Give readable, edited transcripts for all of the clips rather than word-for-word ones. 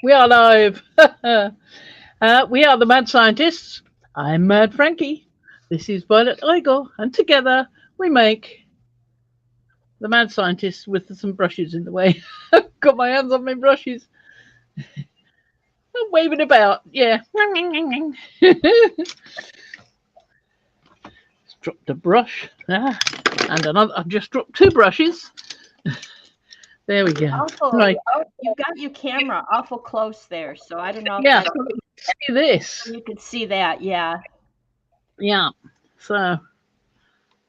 We are live. We are the Mad Scientists. I'm Mad Frankie. This is Violet Igor, and together we make the Mad Scientists with some brushes in the way. Got my hands on my brushes. I'm waving about. Yeah. Dropped a brush. And another. I've just dropped two brushes. There we go. Right. You've got your camera awful close there, so I don't know if Yeah. See this. you can see that. Yeah. Yeah. So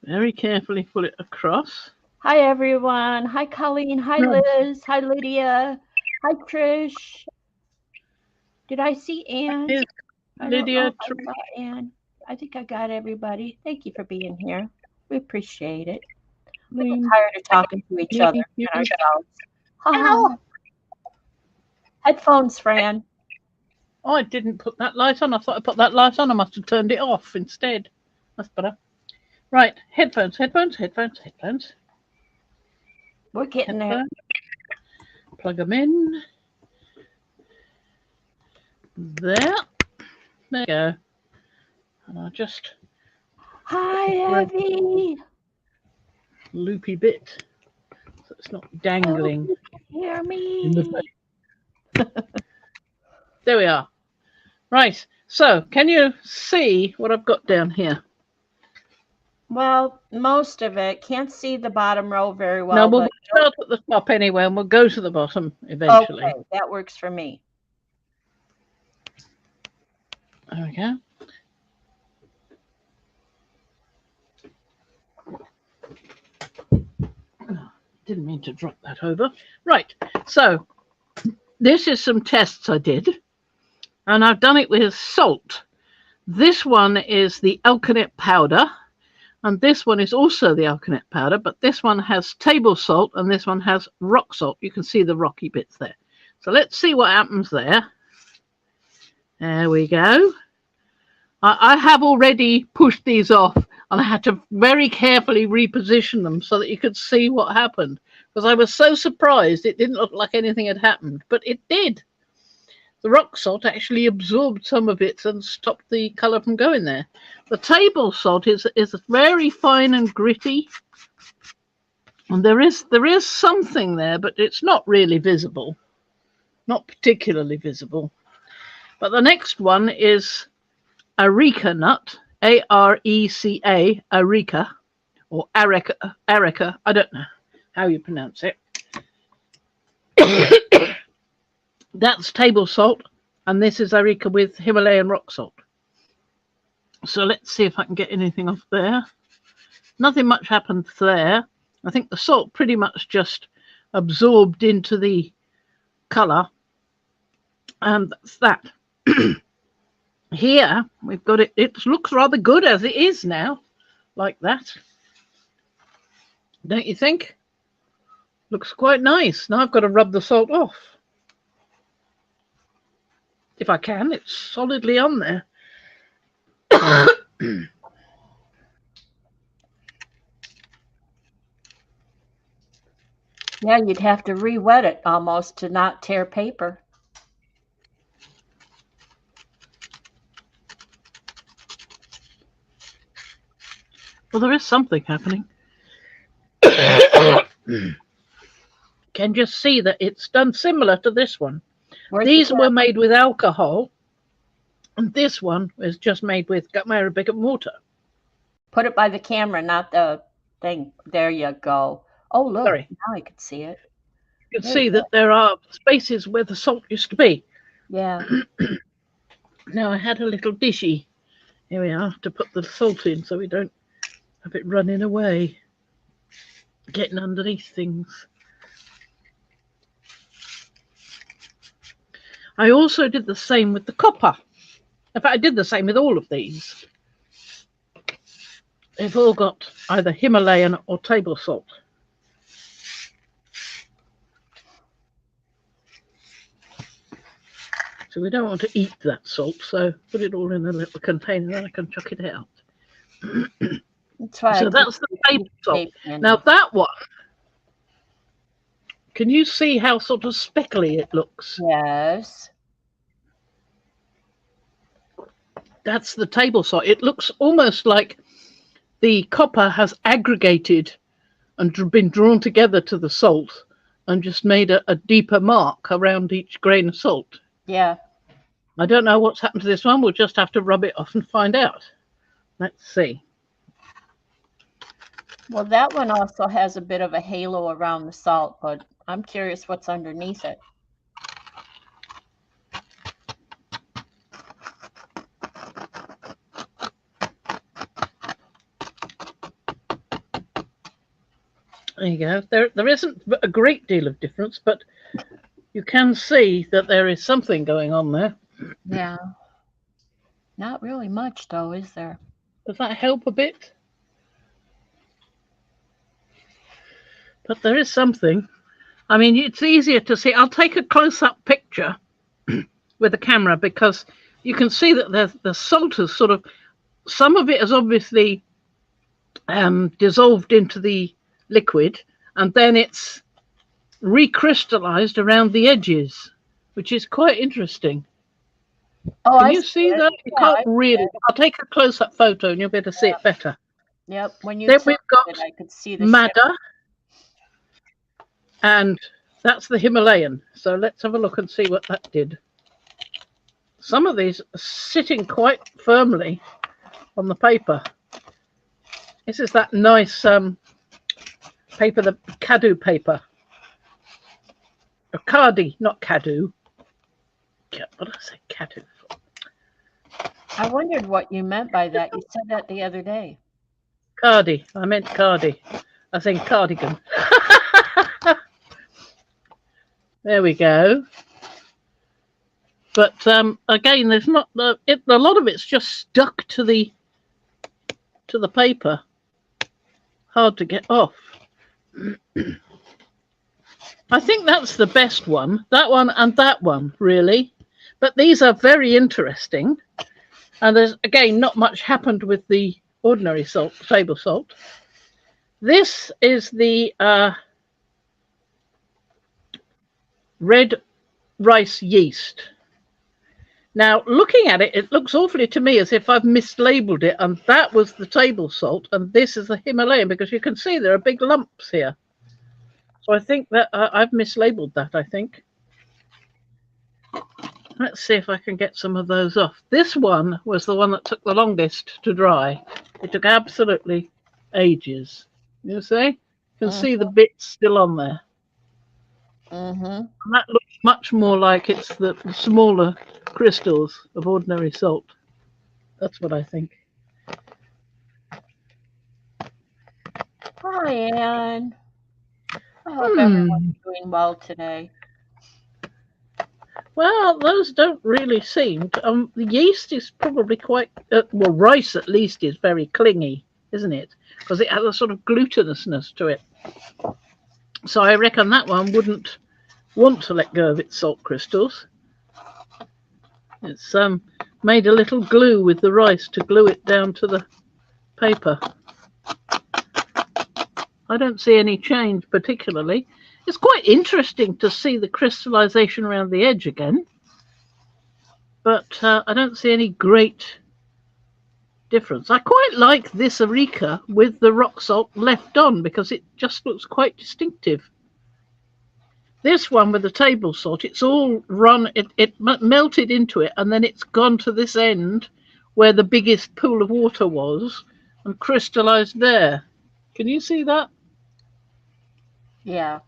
very carefully pull it across. Hi, everyone. Hi, Colleen. Hi, Liz. Hi, Lydia. Hi, Trish. Did I see Anne? Lydia. I saw Anne. I think I got everybody. Thank you for being here. We appreciate it. We're tired of talking to each other and ourselves. Ha. Headphones, Fran. Oh, I didn't put that light on. I thought I put that light on. I must have turned it off instead. That's better. Right, headphones. We're getting there. Plug them in. There you go. And I'll just... Hi, Evie. Loopy bit. So it's not dangling. Hear me. In the face. There we are. Right, so can you see what I've got down here? Well, most of it. Can't see the bottom row very well. No, we'll start at the top anyway, and we'll go to the bottom eventually. Okay, that works for me. There we go. Didn't mean to drop that over. Right, so this is some tests I did, and I've done it with salt. This one is the alkanet powder, and this one is also the alkanet powder, but this one has table salt and this one has rock salt. You can see the rocky bits there. So let's see what happens there. There we go. I have already pushed these off, and I had to very carefully reposition them so that you could see what happened, because I was so surprised it didn't look like anything had happened, but it did. The rock salt actually absorbed some of it and stopped the colour from going there. The table salt is very fine and gritty, and there is something there, but it's not really visible, not particularly visible. But the next one is areca nut, A-R-E-C-A, areca, or areca, I don't know how you pronounce it. That's table salt, and this is areca with Himalayan rock salt. So let's see if I can get anything off there. Nothing much happened there. I think the salt pretty much just absorbed into the colour, and that's that. Here we've got it. It looks rather good as it is now, like that. Don't you think? Looks quite nice. Now I've got to rub the salt off. If I can, it's solidly on there. Yeah, you'd have to re-wet it almost to not tear paper. Well, there is something happening. Can just see that it's done similar to this one. These were made with alcohol, and this one is just made with Arabic and water. Put it by the camera, not the thing. There you go. Oh, look. Sorry. Now I can see it. You can see that there are spaces where the salt used to be. Yeah. Now I had a little dishy. Here we are, to put the salt in so we don't have it running away, getting underneath things. I also did the same with the copper. In fact, I did the same with all of these. They've all got either Himalayan or table salt. So we don't want to eat that salt, so put it all in a little container, then I can chuck it out. That's right. So that's the table salt. Now that one Can you see how sort of speckly it looks? Yes. That's the table salt. It looks almost like the copper has aggregated and been drawn together to the salt and just made a deeper mark around each grain of salt. Yeah. I don't know what's happened to this one. We'll just have to rub it off and find out. Let's see. Well, that one also has a bit of a halo around the salt, but I'm curious what's underneath it. There you go. There isn't a great deal of difference, but you can see that there is something going on there. Yeah. Not really much, though, is there? Does that help a bit? But there is something. I mean, it's easier to see. I'll take a close-up picture with the camera because you can see that the salt is sort of, some of it has obviously dissolved into the liquid, and then it's recrystallized around the edges, which is quite interesting. Oh, Can you see that? You Yeah, can't really. I'll take a close-up photo and you'll be able to see it better. Yep. When you Then took we've got it, I could see the madder, and that's the Himalayan. So let's have a look and see what that did. Some of these are sitting quite firmly on the paper. This is that nice paper, the Cadu paper. Or Cardi, not Cadu. What did I say? Cadu. I wondered what you meant by that. You said that the other day. Cardi. I meant Cardi. I think cardigan. There we go. But again, there's not a lot of it's just stuck to the paper. Hard to get off. I think that's the best one. That one and that one, really. But these are very interesting. And there's, again, not much happened with the ordinary salt, table salt. This is the red rice yeast. Now, looking at it, it looks awfully to me as if I've mislabeled it, and that was the table salt, and this is the Himalayan, because you can see there are big lumps here. So I think that I've mislabeled that, I think. Let's see if I can get some of those off. This one was the one that took the longest to dry. It took absolutely ages. You see? You can see the bits still on there. And that looks much more like it's the smaller crystals of ordinary salt. That's what I think. Hi, Anne. I hope everyone's doing well today. Well, those don't really seem to, the yeast is probably quite, well, rice at least is very clingy, isn't it? Because it has a sort of glutinousness to it. So I reckon that one wouldn't want to let go of its salt crystals. It's made a little glue with the rice to glue it down to the paper. I don't see any change particularly. It's quite interesting to see the crystallization around the edge again, but I don't see any great difference. I quite like this areca with the rock salt left on because it just looks quite distinctive. This one with the table salt, it's all run, it melted into it, and then it's gone to this end where the biggest pool of water was and crystallized there. Can you see that? Yeah.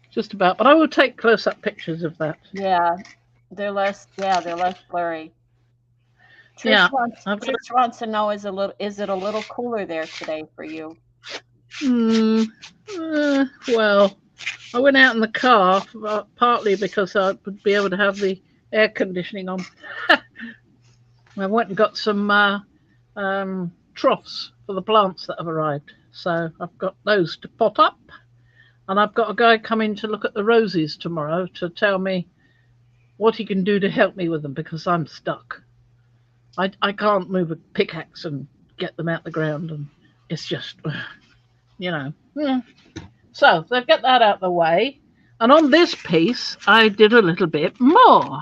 Just about, but I will take close-up pictures of that. Yeah, they're less blurry. Trish Trish wants to know, is it a little cooler there today for you? Well, I went out in the car partly because I would be able to have the air conditioning on. I went and got some troughs for the plants that have arrived, so I've got those to pot up. And I've got a guy coming to look at the roses tomorrow to tell me what he can do to help me with them because I'm stuck. I can't move a pickaxe and get them out the ground, and it's just, you know. Yeah. So they'll get that out of the way. And on this piece, I did a little bit more.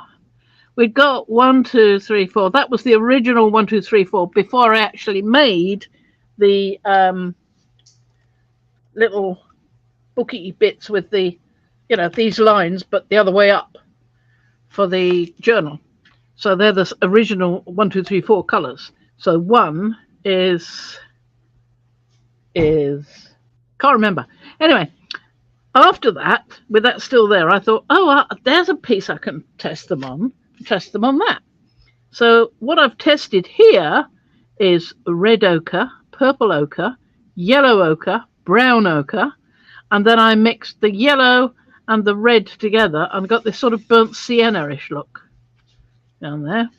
We've got 1, 2, 3, 4. That was the original 1, 2, 3, 4 before I actually made the little booky bits with the, these lines, but the other way up for the journal. So they're the original 1, 2, 3, 4 colors. So one is can't remember. Anyway, after that, with that still there, I thought, oh, there's a piece I can test them on that. So what I've tested here is red ochre, purple ochre, yellow ochre, brown ochre, and then I mixed the yellow and the red together and got this sort of burnt sienna-ish look down there,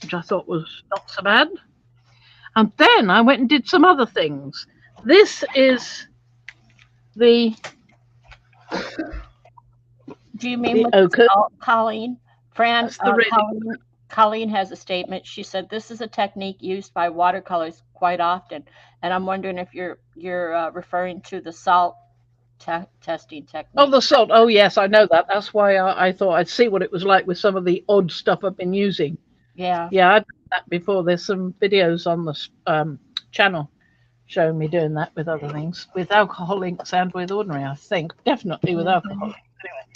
which I thought was not so bad. And then I went and did some other things. This is the... Do you mean with ochre? Colleen? Fran, the Colleen has a statement. She said this is a technique used by watercolors quite often, and I'm wondering if you're referring to the salt testing technique. Oh, the salt. Oh, yes, I know that. That's why I thought I'd see what it was like with some of the odd stuff I've been using. Yeah. Yeah, I've done that before. There's some videos on the channel showing me doing that with other things, with alcohol inks and with ordinary, I think. Definitely with alcohol. Anyway,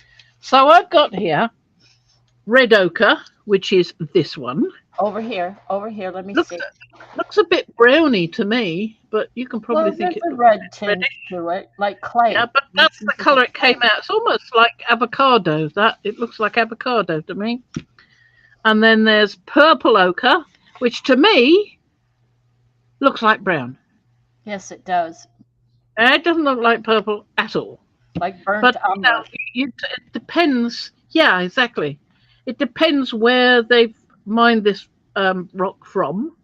so I've got here red ochre, which is this one. Over here. Let me see. Looks a bit browny to me, but you can probably think it's a red tinge to it, like clay. Yeah, but that's the color it came out. It's almost like avocado. It looks like avocado to me. And then there's purple ochre, which to me looks like brown. Yes, it does. It doesn't look like purple at all. Like burnt umber. It depends. Yeah, exactly. It depends where they've mined this rock from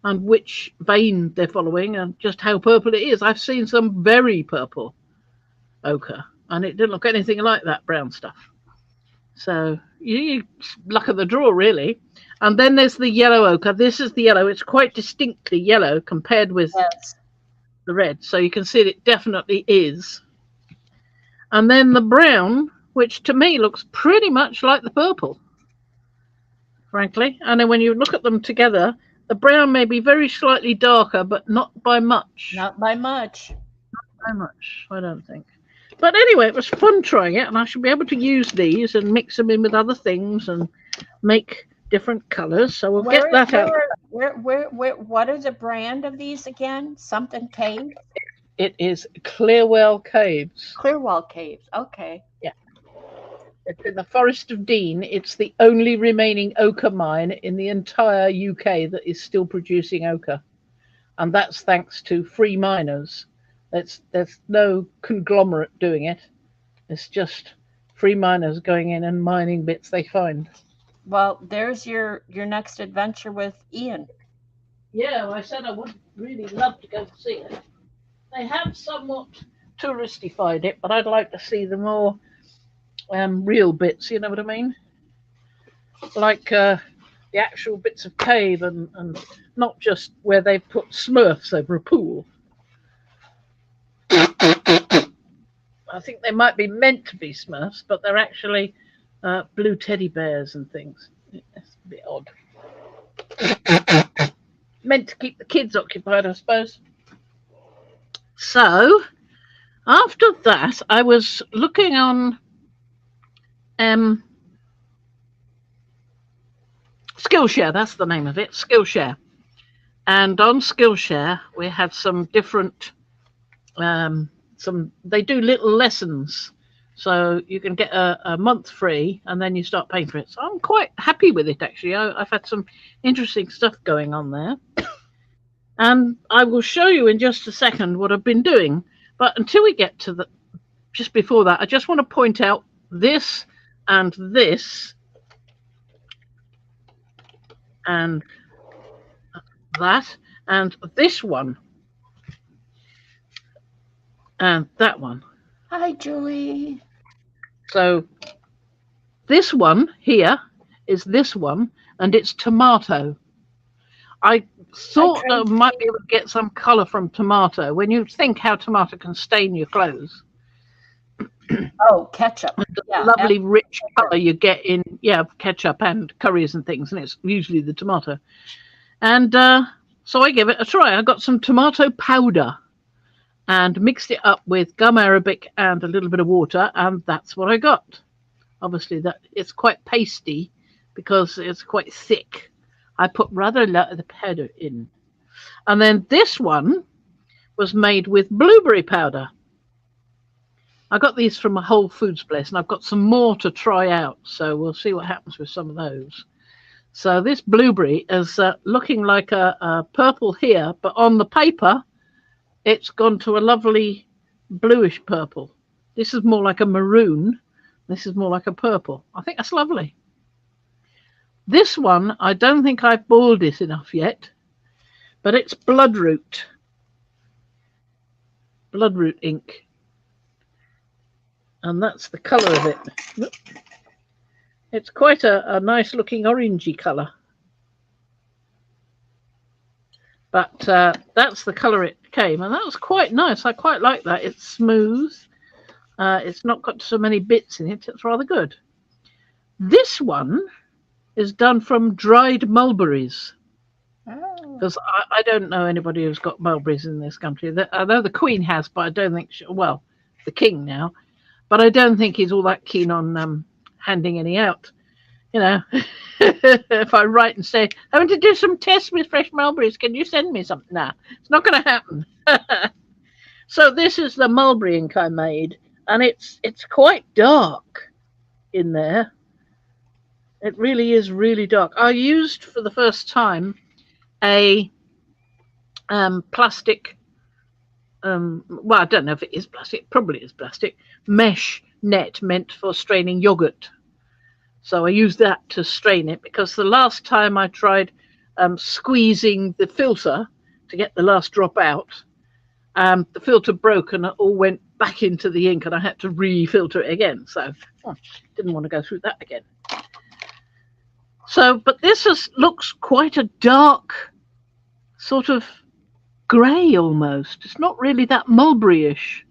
and which vein they're following and just how purple it is. I've seen some very purple ochre and it didn't look anything like that brown stuff. So you luck of the draw, really. And then there's the yellow ochre. This is the yellow. It's quite distinctly yellow compared with the red. So you can see it definitely is. And then the brown, which to me looks pretty much like the purple, frankly. And then when you look at them together, the brown may be very slightly darker, but not by much. Not by much. Not by much, I don't think. But anyway, it was fun trying it, and I should be able to use these and mix them in with other things and make different colors. So we'll get that out. What is the brand of these again? Something Cave? It is Clearwell Caves. Clearwell Caves, okay. Yeah. It's in the Forest of Dean. It's the only remaining ochre mine in the entire UK that is still producing ochre. And that's thanks to free miners. There's no conglomerate doing it. It's just free miners going in and mining bits they find. Well, there's your next adventure with Ian. Yeah, I said I would really love to go see it. They have somewhat touristified it, but I'd like to see the more real bits, you know what I mean? Like the actual bits of cave and not just where they've put Smurfs over a pool. I think they might be meant to be Smurfs, but they're actually blue teddy bears and things. It's a bit odd. Meant to keep the kids occupied, I suppose. So, after that, I was looking on Skillshare, that's the name of it, Skillshare. And on Skillshare, we had some different, they do little lessons. So you can get a month free and then you start paying for it. So I'm quite happy with it, actually. I've had some interesting stuff going on there. And I will show you in just a second what I've been doing. But until we get to just before that, I just want to point out this and this and that and this one and that one. Hi, Julie. So this one here is this one, and it's tomato. I thought I might be able to get some colour from tomato. When you think how tomato can stain your clothes, Oh, ketchup. The Yeah, lovely rich ketchup. colour you get in, yeah, ketchup and curries and things, and it's usually the tomato. And so I gave it a try. I got some tomato powder and mixed it up with gum arabic and a little bit of water, and that's what I got. Obviously, that it's quite pasty because it's quite thick. I put rather a lot of the powder in, and then this one was made with blueberry powder. I got these from a Whole Foods place, and I've got some more to try out. So we'll see what happens with some of those. So this blueberry is looking like a purple here, but on the paper, it's gone to a lovely bluish purple. This is more like a maroon. This is more like a purple. I think that's lovely. This one, I don't think I've boiled it enough yet, but it's bloodroot ink. And that's the colour of it. It's quite a nice looking orangey colour. But that's the colour it came, and that was quite nice. I quite like that. It's smooth. It's not got so many bits in it. It's rather good. This one is done from dried mulberries. Because I don't know anybody who's got mulberries in this country. I know the Queen has, but I don't think well, the King now. But I don't think he's all that keen on handing any out. You know, if I write and say, I want to do some tests with fresh mulberries, can you send me something? Nah, it's not going to happen. So this is the mulberry ink I made, and it's quite dark in there. It really is really dark. I used for the first time a plastic, well, I don't know if it is plastic, it probably is plastic, mesh net meant for straining yogurt. So I used that to strain it, because the last time I tried squeezing the filter to get the last drop out, the filter broke and it all went back into the ink, and I had to refilter it again. So didn't want to go through that again. So, but this looks quite a dark sort of grey almost. It's not really that mulberryish,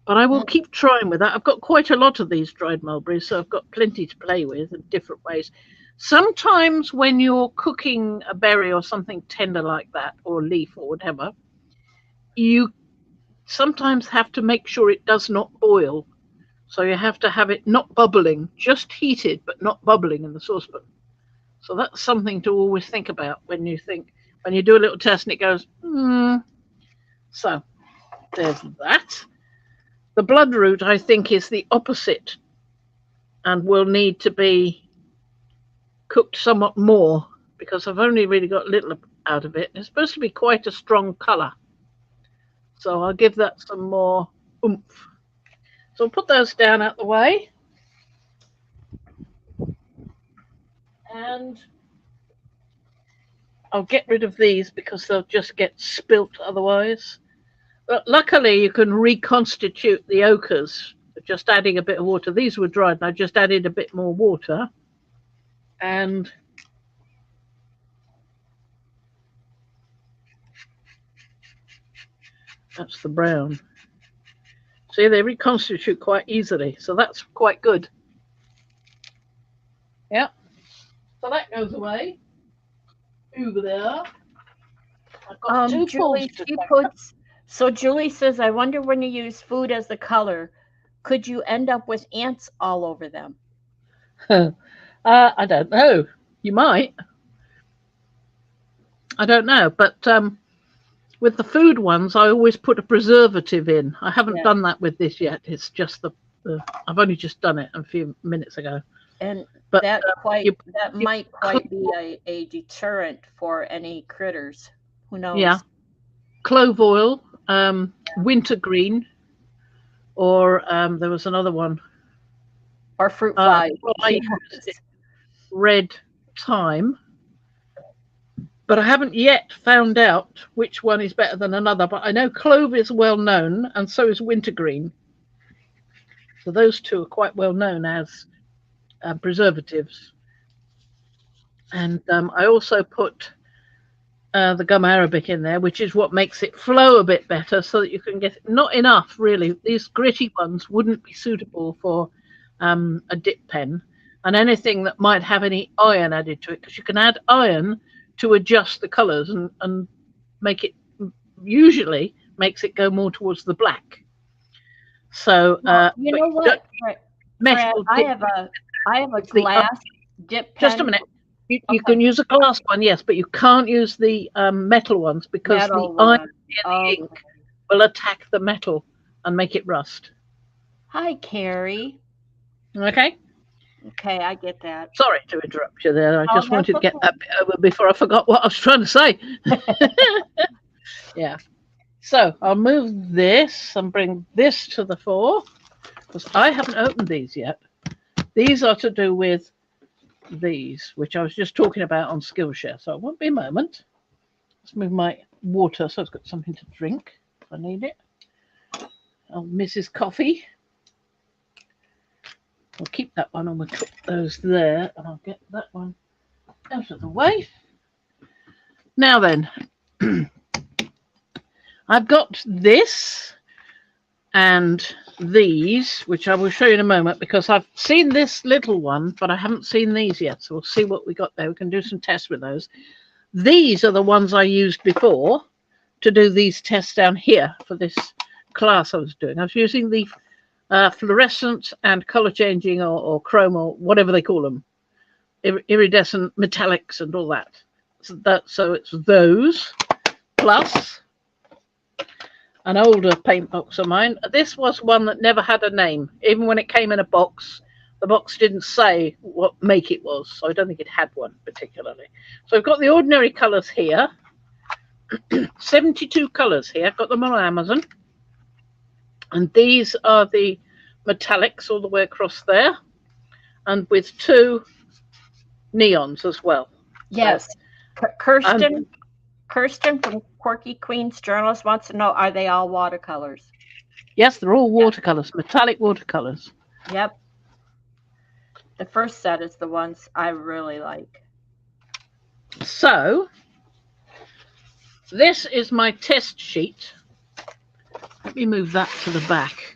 but I will keep trying with that. I've got quite a lot of these dried mulberries, so I've got plenty to play with in different ways. Sometimes when you're cooking a berry or something tender like that, or a leaf or whatever, you sometimes have to make sure it does not boil. So you have to have it not bubbling, just heated, but not bubbling in the saucepan. So that's something to always think about when you do a little test and it goes, So there's that. The bloodroot, I think, is the opposite and will need to be cooked somewhat more, because I've only really got little out of it. It's supposed to be quite a strong colour. So I'll give that some more oomph. So I'll put those down out the way. And I'll get rid of these because they'll just get spilt otherwise. But luckily, you can reconstitute the ochres, just adding a bit of water. These were dried, and I just added a bit more water. And that's the brown. See, they reconstitute quite easily, so that's quite good. Yeah. So that goes away. Over there. I've got two Julie, Julie says, I wonder when you use food as the color, could you end up with ants all over them? I don't know. You might. I don't know, but with the food ones, I always put a preservative in. I haven't done that with this yet. It's just I've only just done it a few minutes ago. And but that might be a deterrent for any critters. Who knows? Yeah. Clove oil, wintergreen, or there was another one. Or fruit fly. Red thyme. But I haven't yet found out which one is better than another. But I know clove is well known, and so is wintergreen. So those two are quite well known as preservatives. And I also put the gum arabic in there, which is what makes it flow a bit better, so that you can get not enough really. These gritty ones wouldn't be suitable for a dip pen, and anything that might have any iron added to it, because you can add iron to adjust the colours and make it, usually makes it go more towards the black. So you know what, Fran, I have a glass dip pen. Just a minute. You can use a glass one, yes, but you can't use the metal ones, because the iron in the ink will attack the metal and make it rust. Hi, Carrie. Okay. Okay, I get that. Sorry to interrupt you there. I just wanted to get that bit over before I forgot what I was trying to say. Yeah. So I'll move this and bring this to the fore, because I haven't opened these yet. These are to do with these, which I was just talking about on Skillshare. So it won't be a moment. Let's move my water so it's got something to drink if I need it. Oh, Mrs. Coffee. We'll keep that one and we'll put those there, and I'll get that one out of the way. Now then, I've got this and these, which I will show you in a moment, because I've seen this little one, but I haven't seen these yet. So we'll see what we got there. We can do some tests with those. These are the ones I used before to do these tests down here for this class I was doing. I was using the fluorescent and color changing or chrome or whatever they call them, iridescent metallics and all that. So it's those plus an older paint box of mine. This was one that never had a name. Even when it came in a box, the box didn't say what make it was, so I don't think it had one particularly. So I've got the ordinary colors here. 72 colors here. I've got them on Amazon. And these are the metallics all the way across there, and with 2 neons as well. Yes. Kirsten from Quirky Queens Journalist wants to know, are they all watercolors? Yes, they're all watercolors, metallic watercolors. Yep. The first set is the ones I really like. So this is my test sheet. Let me move that to the back.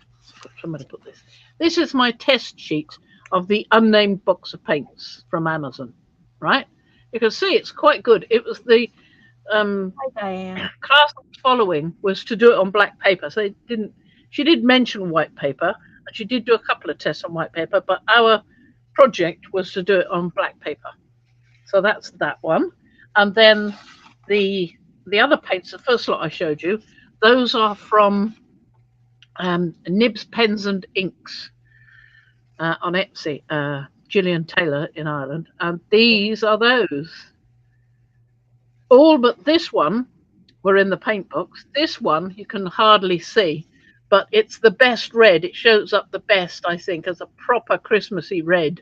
Somewhere to put this. This is my test sheet of the unnamed box of paints from Amazon, right? You can see it's quite good. It was the class following was to do it on black paper. So she did mention white paper, and she did do a couple of tests on white paper, but our project was to do it on black paper. So that's that one. And then the other paints, the first lot I showed you, those are from Nibs Pens and Inks on Etsy, Gillian Taylor in Ireland. And these are those. All but this one were in the paint box. This one you can hardly see, but it's the best red. It shows up the best, I think, as a proper Christmassy red.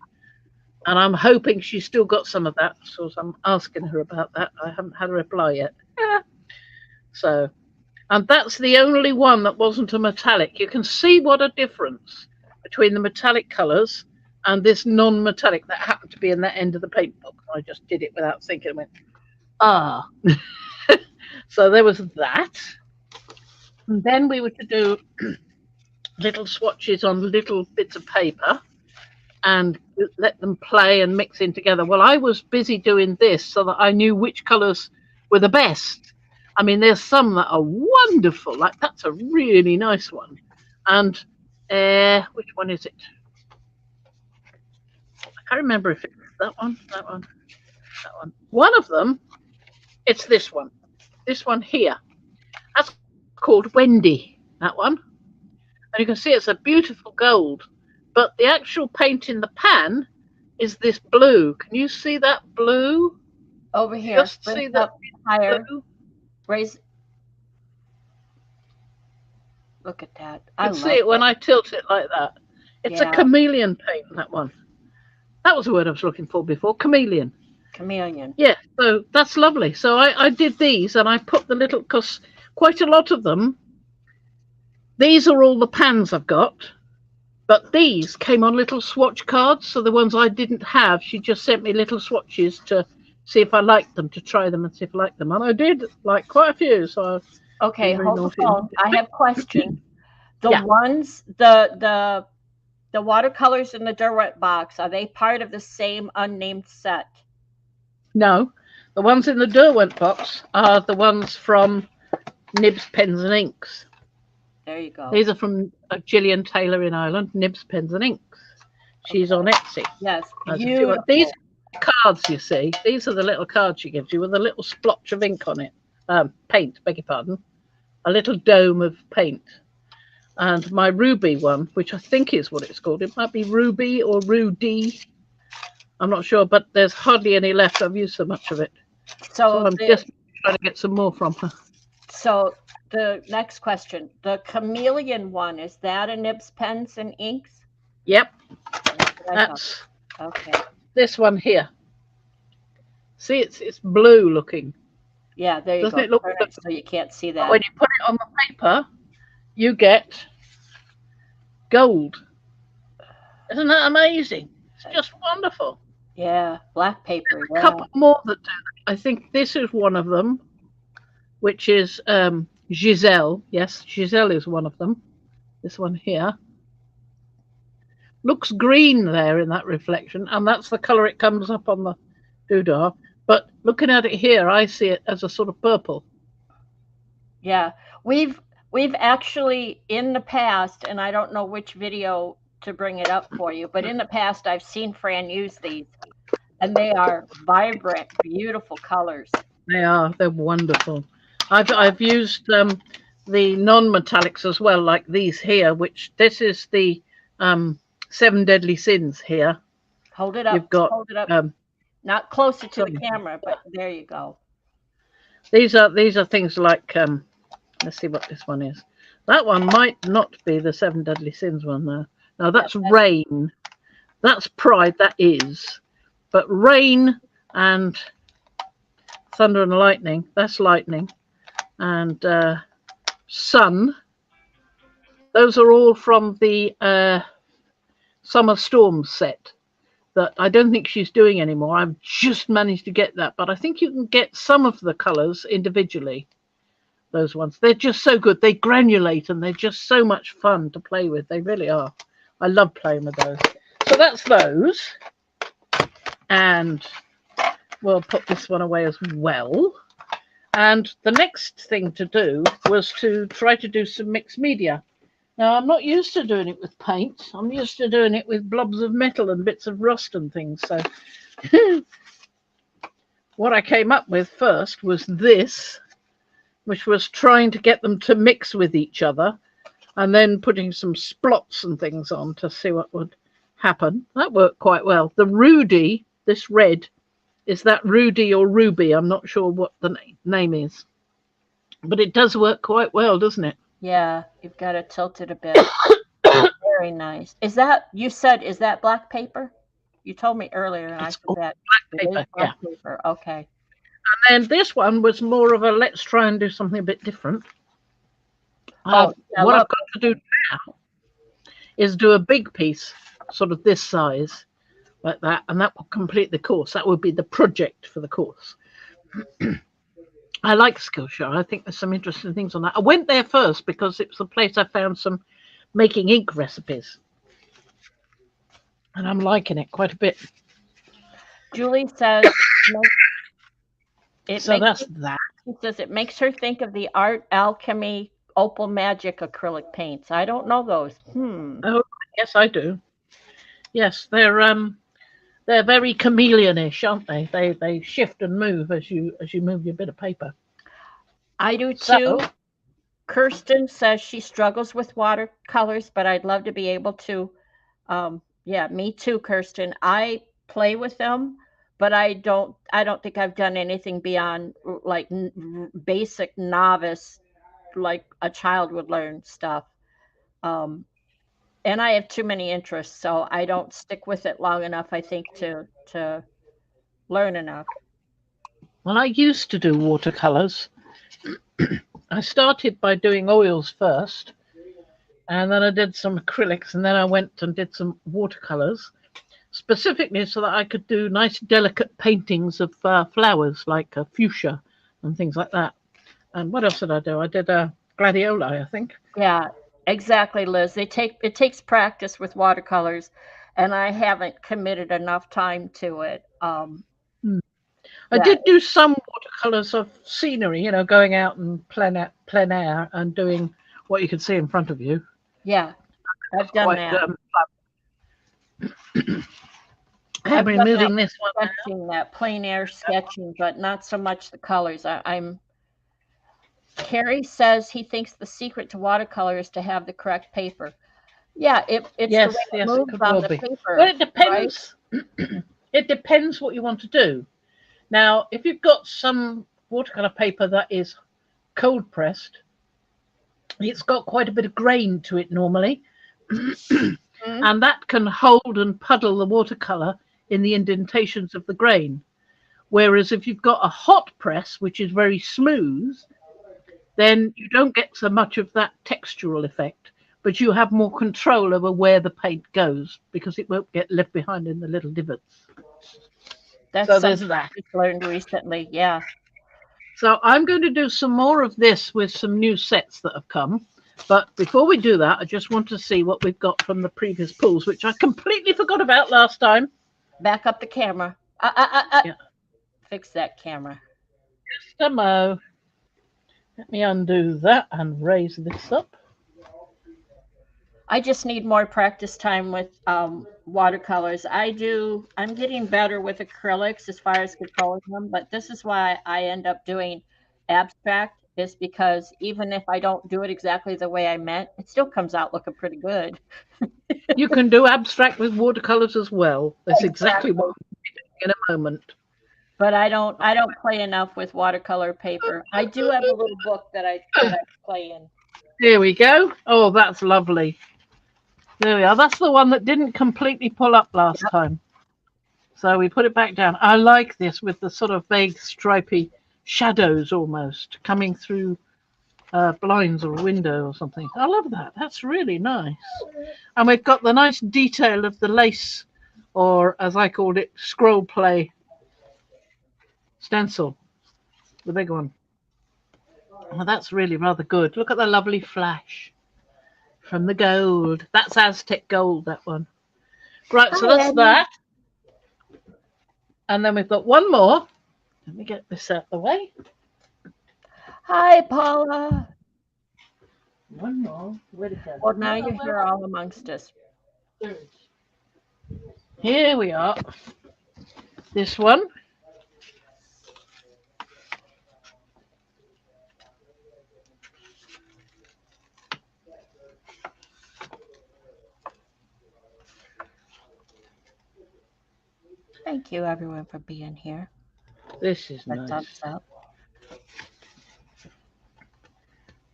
And I'm hoping she's still got some of that, so I'm asking her about that. I haven't had a reply yet. So, and that's the only one that wasn't a metallic. You can see what a difference between the metallic colours and this non-metallic that happened to be in that end of the paint box. I just did it without thinking. I went, ah. So there was that. And then we were to do little swatches on little bits of paper and let them play and mix in together. Well, I was busy doing this so that I knew which colours were the best. I mean, there's some that are wonderful. Like that's a really nice one. And which one is it? I can't remember if it's that one. One of them, it's this one. This one here. That's called Wendy, that one. And you can see it's a beautiful gold. But the actual paint in the pan is this blue. Can you see that blue? Over here. Just see that higher. blue? Raise. Look at that. You can see it when I tilt it like that. It's a chameleon paint, that one. That was the word I was looking for before. Chameleon. Chameleon. Yeah, so that's lovely. So I did these and I put the little, because quite a lot of them, these are all the pans I've got. But these came on little swatch cards. So the ones I didn't have, she just sent me little swatches to see if I liked them, to try them and see if I liked them. And I did like quite a few, so I was Okay, very hold the naughty. phone. I have a question. The Yeah. ones, the watercolors in the Derwent box, are they part of the same unnamed set? No, the ones in the Derwent box are the ones from Nibs Pens and Inks. There you go. These are from Gillian Taylor in Ireland, Nibs Pens and Inks. She's on Etsy. Yes, These beautiful. cards, you see, these are the little cards she gives you with a little splotch of ink on it. Paint, beg your pardon. A little dome of paint. And my Ruby one, which I think is what it's called. It might be Ruby or Rudy. I'm not sure, but there's hardly any left. I've used so much of it. So I'm just trying to get some more from her. So the next question, the chameleon one, is that a Nibs Pens and Inks? Yep. That's okay. This one here. See, it's blue looking. Yeah, there you Doesn't go. it look Perfect, so you can't see that. When you put it on the paper, you get gold. Isn't that amazing? It's just wonderful. Yeah, black paper. A couple more that do that. I think this is one of them, which is Giselle. Yes, Giselle is one of them. This one here. Looks green there in that reflection, and that's the colour it comes up on the doodah. But looking at it here, I see it as a sort of purple. Yeah, we've actually in the past, and I don't know which video to bring it up for you, but in the past I've seen Fran use these, and they are vibrant, beautiful colors. They are. They're wonderful. I've used the non-metallics as well, like these here. Which this is the 7 Deadly Sins here. Hold it up. You've got hold it up. Not closer to the camera, but there you go. These are things like let's see what this one is. That one might not be the 7 Deadly Sins one though. No, that's Rain. That's Pride. That is. But Rain and Thunder and Lightning. That's Lightning. And Sun. Those are all from the Summer Storm set that I don't think she's doing anymore. I've just managed to get that, but I think you can get some of the colours individually. Those ones, they're just so good. They granulate and they're just so much fun to play with. They really are. I love playing with those. So that's those. And we'll put this one away as well. And the next thing to do was to try to do some mixed media. Now, I'm not used to doing it with paint. I'm used to doing it with blobs of metal and bits of rust and things. So what I came up with first was this, which was trying to get them to mix with each other and then putting some splots and things on to see what would happen. That worked quite well. The Rudy, this red, is that Rudy or Ruby? I'm not sure what the name is. But it does work quite well, doesn't it? Yeah, you've got to tilt it a bit. Very nice. Is that, you said, is that black paper? You told me earlier and I forgot. Black paper, black paper. Okay. And then this one was more of a let's try and do something a bit different. What I've got to do now is do a big piece, sort of this size, like that, and that will complete the course. That would be the project for the course. I like Skillshare. I think there's some interesting things on that. I went there first because it was the place I found some making ink recipes. And I'm liking it quite a bit. Julie says, That's that. She says it makes her think of the Art Alchemy Opal Magic acrylic paints. I don't know those. Oh, yes, I do. Yes, they're very chameleonish, aren't they? They shift and move as you move your bit of paper. I do too. Kirsten says she struggles with watercolors, but I'd love to be able to. Yeah, me too, Kirsten. I play with them, but I don't think I've done anything beyond like basic novice, like a child would learn stuff. And I have too many interests, so I don't stick with it long enough, I think, to learn enough. Well, I used to do watercolors. I started by doing oils first, and then I did some acrylics, and then I went and did some watercolors. specifically so that I could do nice, delicate paintings of flowers like fuchsia and things like that. And what else did I do? I did a gladioli, I think. Yeah, exactly, Liz. It takes practice with watercolors, and I haven't committed enough time to it. Mm. I Yeah, did do some watercolors of scenery, going out and plein air and doing what you could see in front of you. yeah, I've done Quite. that. I'm I've done that removing this one. sketching, that plein air sketching, but not so much the colors. I'm Carrie says he thinks the secret to watercolor is to have the correct paper. Yeah, it's the way Yes, it yes, it moves could on well the be. Well, paper, it right? depends. It depends what you want to do. Now, if you've got some watercolor paper that is cold pressed, it's got quite a bit of grain to it normally, Mhm. and that can hold and puddle the watercolor in the indentations of the grain. Whereas if you've got a hot press, which is very smooth, then you don't get so much of that textural effect, but you have more control over where the paint goes because it won't get left behind in the little divots. That's So there's something that. I just learned recently. Yeah. So I'm going to do some more of this with some new sets that have come. But before we do that, I just want to see what we've got from the previous pools, which I completely forgot about last time. Back up the camera. Yeah. Fix that camera. Demo. Let me undo that and raise this up. I just need more practice time with watercolors. I'm getting better with acrylics as far as controlling them, but this is why I end up doing abstract, is because even if I don't do it exactly the way I meant, it still comes out looking pretty good. You can do abstract with watercolors as well. That's exactly what Exactly. I'm doing in a moment. But I don't play enough with watercolor paper. I do have a little book that I play in. Here we go. Oh, that's lovely. There we are. That's the one that didn't completely pull up last Yep. time. So we put it back down. I like this with the sort of vague stripy shadows almost coming through blinds or a window or something. I love that. That's really nice. And we've got the nice detail of the lace, or as I called it, scroll play stencil, the big one. Oh, that's really rather good. Look at the lovely flash from the gold. That's Aztec gold, that one. Right, so Hi, that's Eddie. that. And then we've got one more. Let me get this out of the way. Hi, Paula. One more. Where'd it go? Well, now you're here all amongst us. Here we are. This one. Thank you, everyone, for being here. This is A nice. thumbs up.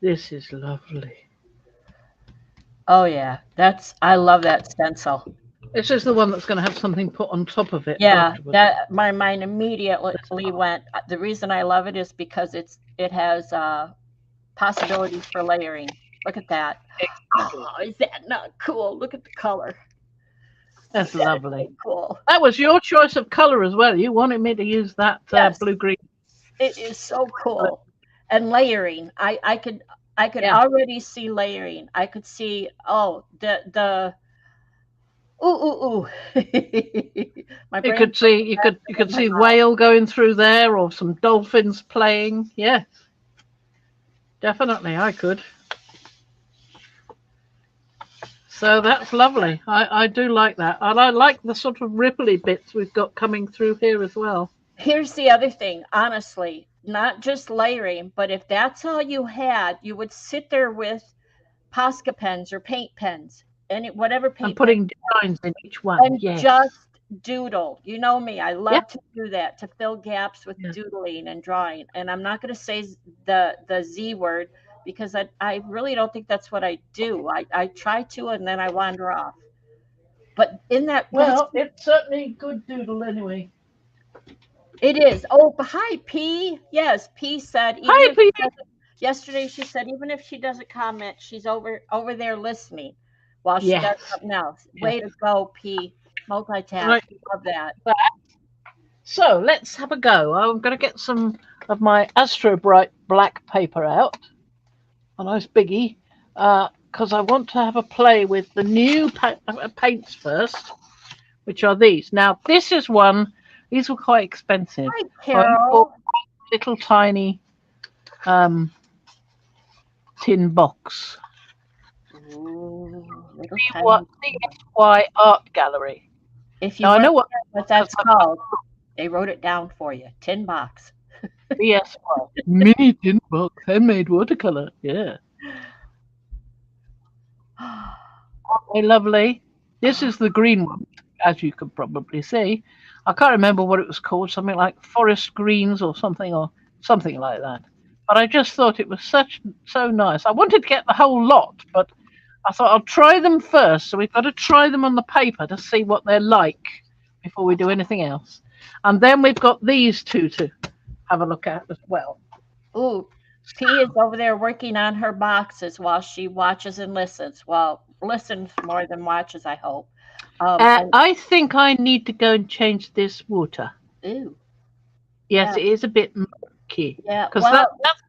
This is lovely. Oh yeah, I love that stencil. This is the one that's going to have something put on top of it Yeah, afterwards. that my mind immediately went. The reason I love it is because it has possibilities for layering. Look at that. Exactly. Oh, is that not cool? Look at the color. That's That is lovely. so cool. That was your choice of color as well. You wanted me to use that Yes, blue-green. it is so cool. And layering. I could Yeah. already see layering. I could see the ooh. My You brain could see you could see whale going through there or some dolphins playing. Yes. Definitely I could. So that's lovely. I do like that. And I like the sort of ripply bits we've got coming through here as well. Here's the other thing, honestly, not just layering, but if that's all you had, you would sit there with Posca pens or paint pens, whatever And paint pen, putting designs in each one. and Yes. just doodle. You know me, I Yeah. love to do that, to fill gaps with Yeah. doodling and drawing. And I'm not going to say the Z word because I really don't think that's what I do. I try to, and then I wander off. But Well, it's certainly good doodle anyway. it is. Oh, hi, P. Yes, P said. Hi, P. Yesterday, she said even if she doesn't comment, she's over there listening while she Yes. does something else. Way to go, P. Multitask. Right. Love that. So let's have a go. I'm going to get some of my Astro Bright black paper out, a nice biggie, because I want to have a play with the new paints first, which are these. Now, this is one, these were quite expensive. Hi, I bought Carol. a little tiny tin box. Ooh, little tiny. CSY Art Gallery. If you Now, I know weren't what, sure what because that's called, they wrote it down for you. Tin box. CSY. Mini tin box, handmade watercolor. Yeah. Okay, lovely. This is the green one, as you can probably see. I can't remember what it was called, something like Forest Greens or something like that. But I just thought it was so nice. I wanted to get the whole lot, but I thought I'll try them first. So we've got to try them on the paper to see what they're like before we do anything else. And then we've got these two to have a look at as well. Ooh, P is over there working on her boxes while she watches and listens. Well, listens more than watches, I hope. And I think I need to go and change this water. ooh, Yes, yeah, it is a bit murky yeah. because Well, that's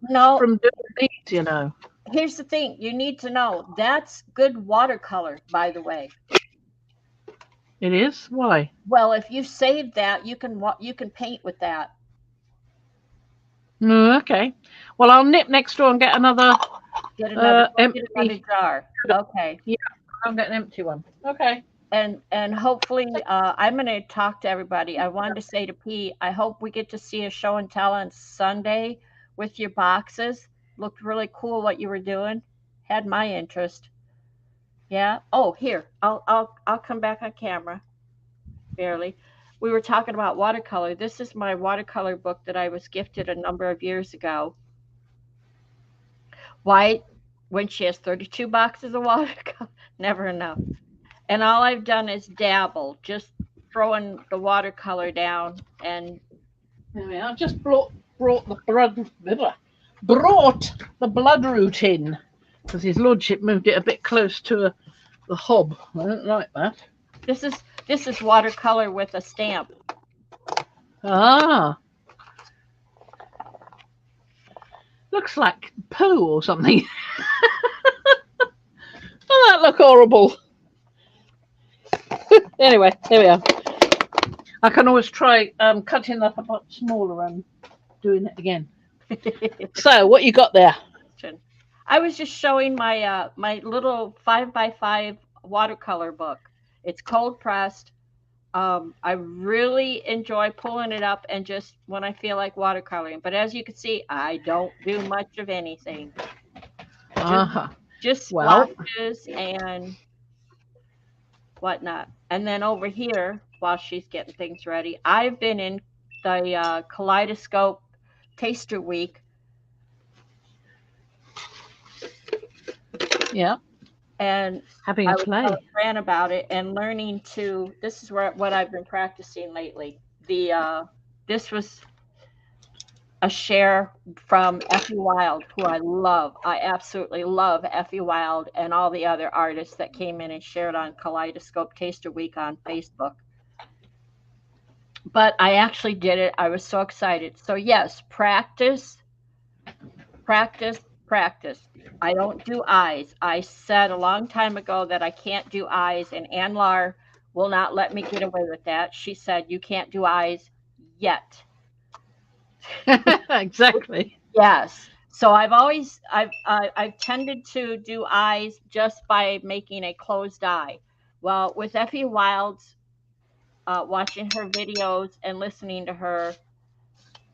no, from doing these, you know. here's the thing. You need to know that's good watercolor, by the way. It is. Why? Well, if you save that, you can paint with that. No, okay. Well, I'll nip next door and get another Get another get another empty. jar. Okay. Yeah, I'll get an empty one. Okay. And hopefully I'm going to talk to everybody. I wanted to say to P, I hope we get to see a show and tell on Sunday with your boxes. Looked really cool what you were doing. Had my interest. Yeah. Oh, here. I'll come back on camera. Barely. We were talking about watercolor. This is my watercolor book that I was gifted a number of years ago. Why when she has 32 boxes of watercolor? Never enough. And all I've done is dabble, just throwing the watercolor down and Anyway, I've just brought the bloodroot in because his lordship moved it a bit close to the hob. I don't like that. this is watercolor with a stamp. Ah, looks like poo or something. Oh, that look horrible. Anyway, here we are. I can always try cutting that a lot smaller and doing it again. So, what you got there? I was just showing my my little 5x5 watercolor book. It's cold pressed. I really enjoy pulling it up and just when I feel like watercoloring. But as you can see, I don't do much of anything. Just Well, splotches and whatnot. And then over here, while she's getting things ready, I've been in the Kaleidoscope Taster Week. yeah, And having I a was play. telling Fran about it and learning to. This is what I've been practicing lately. This was a share from Effie Wild, who I love. I absolutely love Effie Wild and all the other artists that came in and shared on Kaleidoscope Taster Week on Facebook. But I actually did it. I was so excited. So yes, practice, practice, practice. I don't do eyes. I said a long time ago that I can't do eyes, and Anlar will not let me get away with that. She said, you can't do eyes yet. Exactly. Yes. So I've tended to do eyes just by making a closed eye. Well, with Effie Wild's watching her videos and listening to her,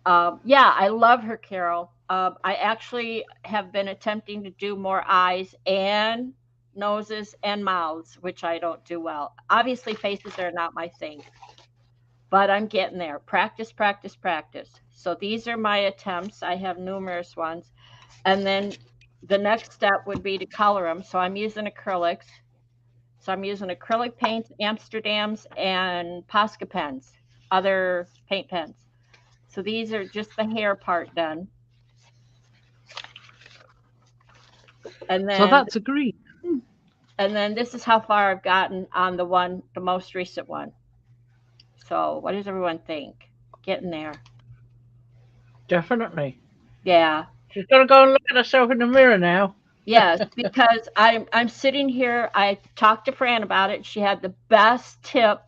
yeah, I love her, Carol. I actually have been attempting to do more eyes and noses and mouths, which I don't do well. Obviously, faces are not my thing, but I'm getting there. Practice, practice, practice. So these are my attempts. I have numerous ones. And then the next step would be to color them. So I'm using acrylics. So I'm using acrylic paints, Amsterdams, and Posca pens, other paint pens. So these are just the hair part done. And then So that's agreed. And then this is how far I've gotten on the most recent one. So what does everyone think? Getting there. Definitely. Yeah. She's got to go and look at herself in the mirror now. Yes, because I'm sitting here. I talked to Fran about it. She had the best tip.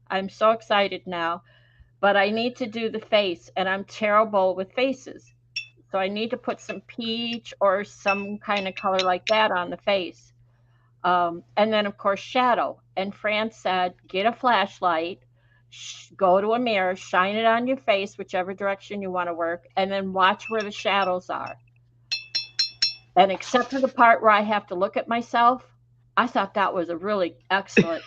I'm so excited now. But I need to do the face, and I'm terrible with faces. So I need to put some peach or some kind of color like that on the face. And then, of course, shadow. And Fran said, get a flashlight, go to a mirror, shine it on your face, whichever direction you want to work, and then watch where the shadows are. And except for the part where I have to look at myself, I thought that was a really excellent.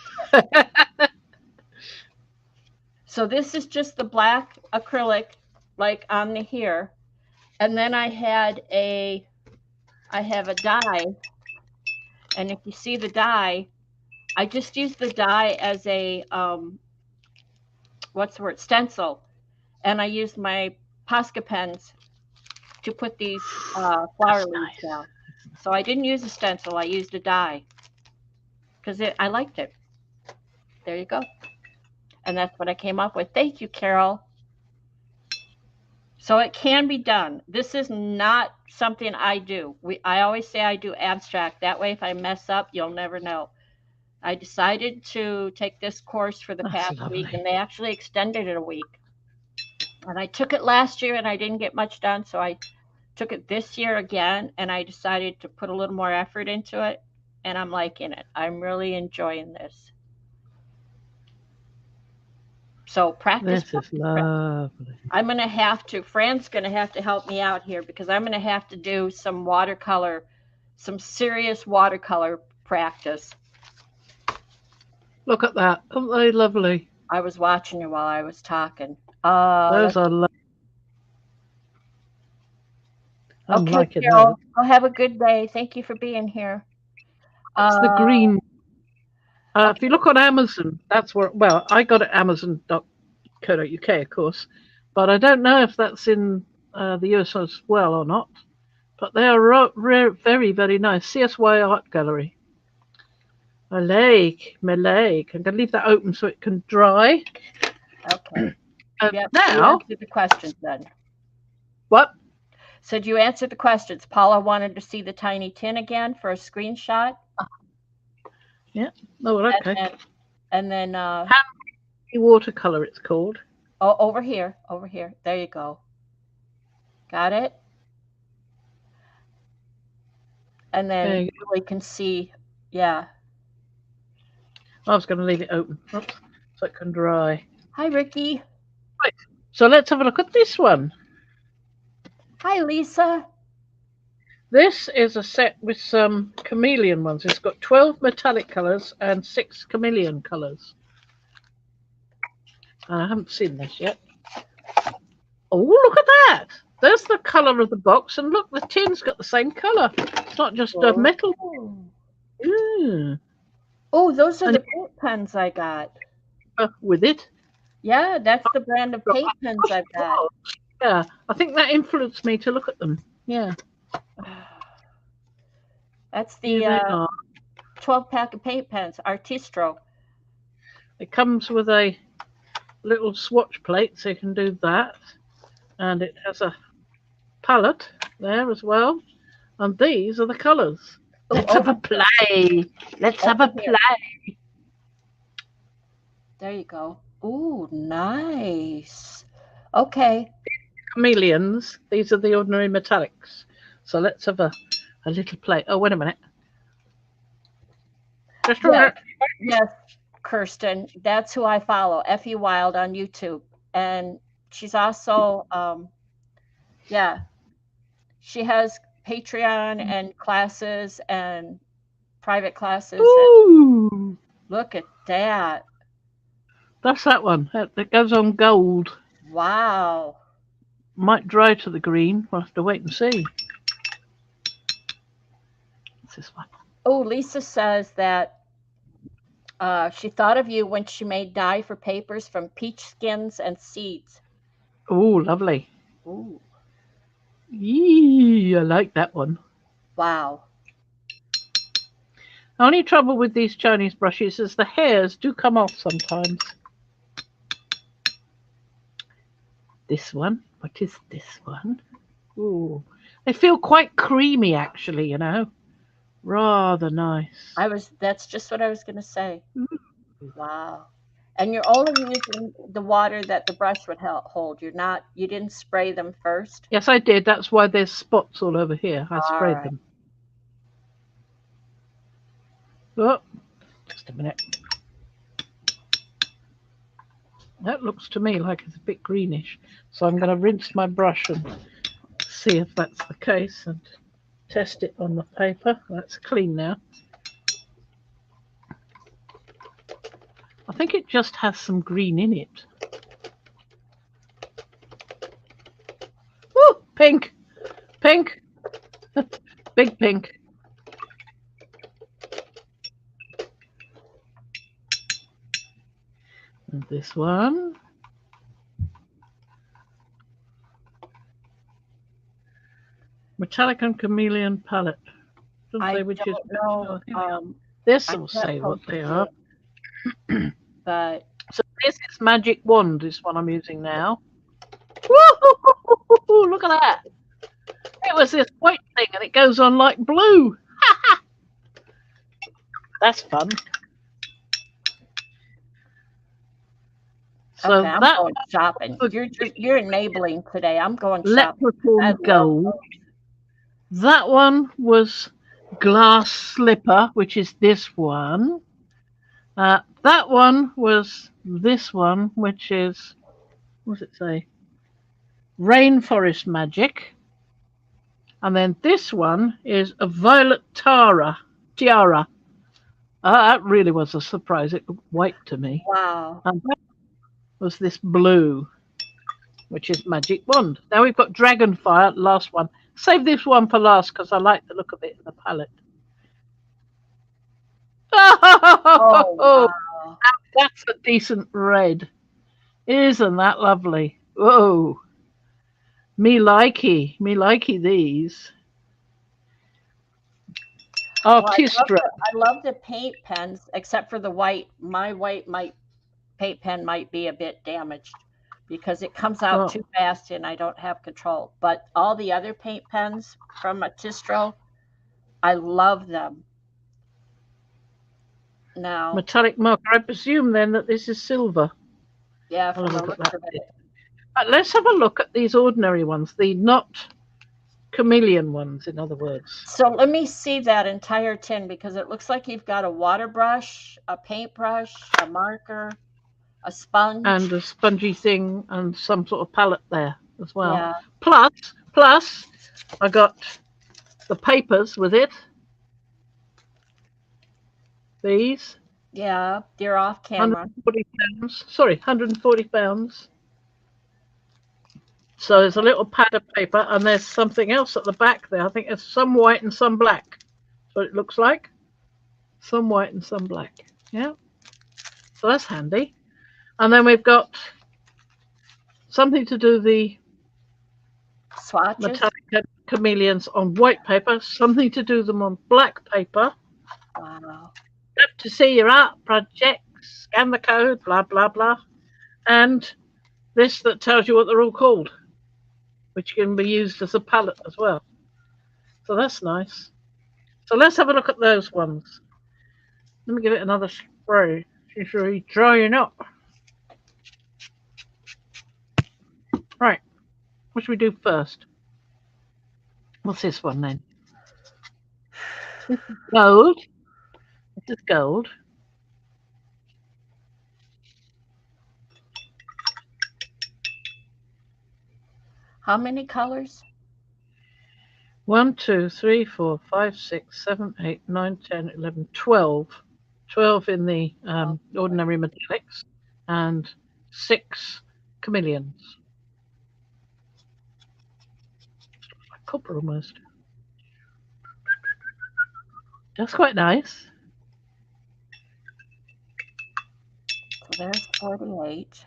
So this is just the black acrylic, like on the here. And then I have a die. And if you see the die, I just use the die as a, what's the word, stencil. And I used my Posca pens to put these flower leaves down. So I didn't use a stencil, I used a die. Because I liked it. There you go. And that's what I came up with. Thank you, Carol. So it can be done. This is not something I do. I always say I do abstract. That way, if I mess up, you'll never know. I decided to take this course for the past week, and they actually extended it a week. And I took it last year, and I didn't get much done, so I took it this year again, and I decided to put a little more effort into it, and I'm liking it. I'm really enjoying this. So practice. This is lovely. I'm going to have to, Fran's going to have to help me out here because I'm going to have to do some watercolor, some serious watercolor practice. Look at that. Aren't they lovely? I was watching you while I was talking. Those are lovely. Okay, Carol, go have a good day. Thank you for being here. That's the green. If you look on Amazon, that's where, well, I got it at amazon.co.uk, of course, but I don't know if that's in the US as well or not. But they are very, very nice. CSY Art Gallery. My leg. I'm going to leave that open so it can dry. Okay. Now, you answered the questions then. What? So you answered the questions. Paula wanted to see the tiny tin again for a screenshot. Yeah. Oh, okay. And then watercolor, it's called. Oh, over here. There you go. Got it. And then you really can see, yeah. I was going to leave it open so it can dry. Hi, Ricky. Right. So let's have a look at this one. Hi, Lisa. This is a set with some chameleon ones. It's got 12 metallic colors and 6 chameleon colors. I haven't seen this yet. Oh, look at that. There's the color of the box. And look, the tin's got the same color. It's not just a metal. Mm. Oh, those are the paint pens I got. With it? Yeah, that's the brand of paint pens I've got. Yeah, I think that influenced me to look at them. Yeah. That's the 12-pack of paint pens, Artistro. It comes with a little swatch plate, so you can do that. And it has a palette there as well. And these are the colours. Let's have a play. Let's have a play. There you go. Ooh, nice. Okay. Chameleons. These are the ordinary metallics. So let's have a little play. Oh, wait a minute. Just yes, Kirsten. That's who I follow. Effie Wild on YouTube. And she's also, she has Patreon and classes and private classes. Ooh. Look at that. That's that one. That goes on gold. Wow. Might dry to the green. We'll have to wait and see. What's this one? Oh, Lisa says that she thought of you when she made dye for papers from peach skins and seeds. Oh, lovely. Ooh. Yee, I like that one. Wow. Only trouble with these Chinese brushes is the hairs do come off sometimes. This one. What is this one? Ooh, they feel quite creamy, actually. You know, rather nice. That's just what I was going to say. Mm. Wow. And you're only using the water that the brush would hold. You didn't spray them first? Yes, I did. That's why there's spots all over here. I sprayed right. them. Oh, just a minute. That looks to me like it's a bit greenish. So I'm going to rinse my brush and see if that's the case and test it on the paper. That's clean now. I think it just has some green in it. Woo! Pink! Pink! Big pink. And this one. Metallic and Chameleon palette. Doesn't say which is know. This will say what they are. But so this is Magic Wand, is what I'm using now. Woo! Look at that. It was this white thing and it goes on like blue. That's fun. So okay, I'm going shopping. You're enabling today. I'm going shopping. Leprechaun Gold. That one was Glass Slipper, which is this one. That one was this one, which is, what does it say? Rainforest Magic. And then this one is a Violet Tiara. That really was a surprise. It looked white to me. Wow. And that was this blue, which is Magic Wand. Now we've got Dragonfire, last one. Save this one for last because I like the look of it in the palette. Oh, wow. That's a decent red. Isn't that lovely? Whoa. Me likey these. Artistra. I love the paint pens, except for the white. My paint pen might be a bit damaged because it comes out too fast and I don't have control. But all the other paint pens from Artistro, I love them. Now, metallic marker. I presume then that this is silver. Yeah, from the looks of it. Let's have a look at these ordinary ones, the not chameleon ones, in other words. So let me see that entire tin because it looks like you've got a water brush, a paintbrush, a marker, a sponge. And a spongy thing and some sort of palette there as well. Yeah. Plus, I got the papers with it. These. Yeah, they're off camera. 140 pounds. Sorry, 140 pounds. So there's a little pad of paper and there's something else at the back there. I think there's some white and some black. That's what it looks like. Some white and some black. Yeah. So that's handy. And then we've got something to do the swatches, metallic chameleons on white paper, something to do them on black paper. Wow. Have to see your art project, scan the code, blah, blah, blah. And this that tells you what they're all called, which can be used as a palette as well. So that's nice. So let's have a look at those ones. Let me give it another spray. It's really drying up. Right. What should we do first? What's this one then? This is gold. This is gold. How many colors? 1, 2, 3, 4, 5, 6, 7, 8, 9, 10, 11, 12. 12 in the ordinary metallics and 6 chameleons. Like copper almost. That's quite nice. So there's 48.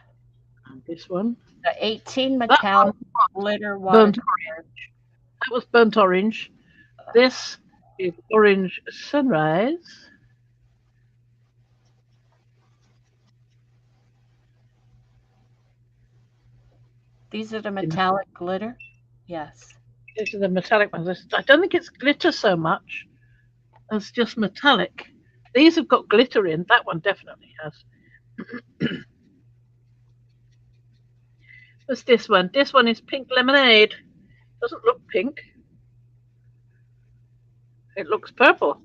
And this one. The 18 metallic glitter water. Burnt orange. That was burnt orange. This is orange sunrise. These are the metallic glitter? Yes. These are the metallic ones. I don't think it's glitter so much as just metallic. These have got glitter in. That one definitely has. What's this one? This one is pink lemonade. Doesn't look pink. It looks purple.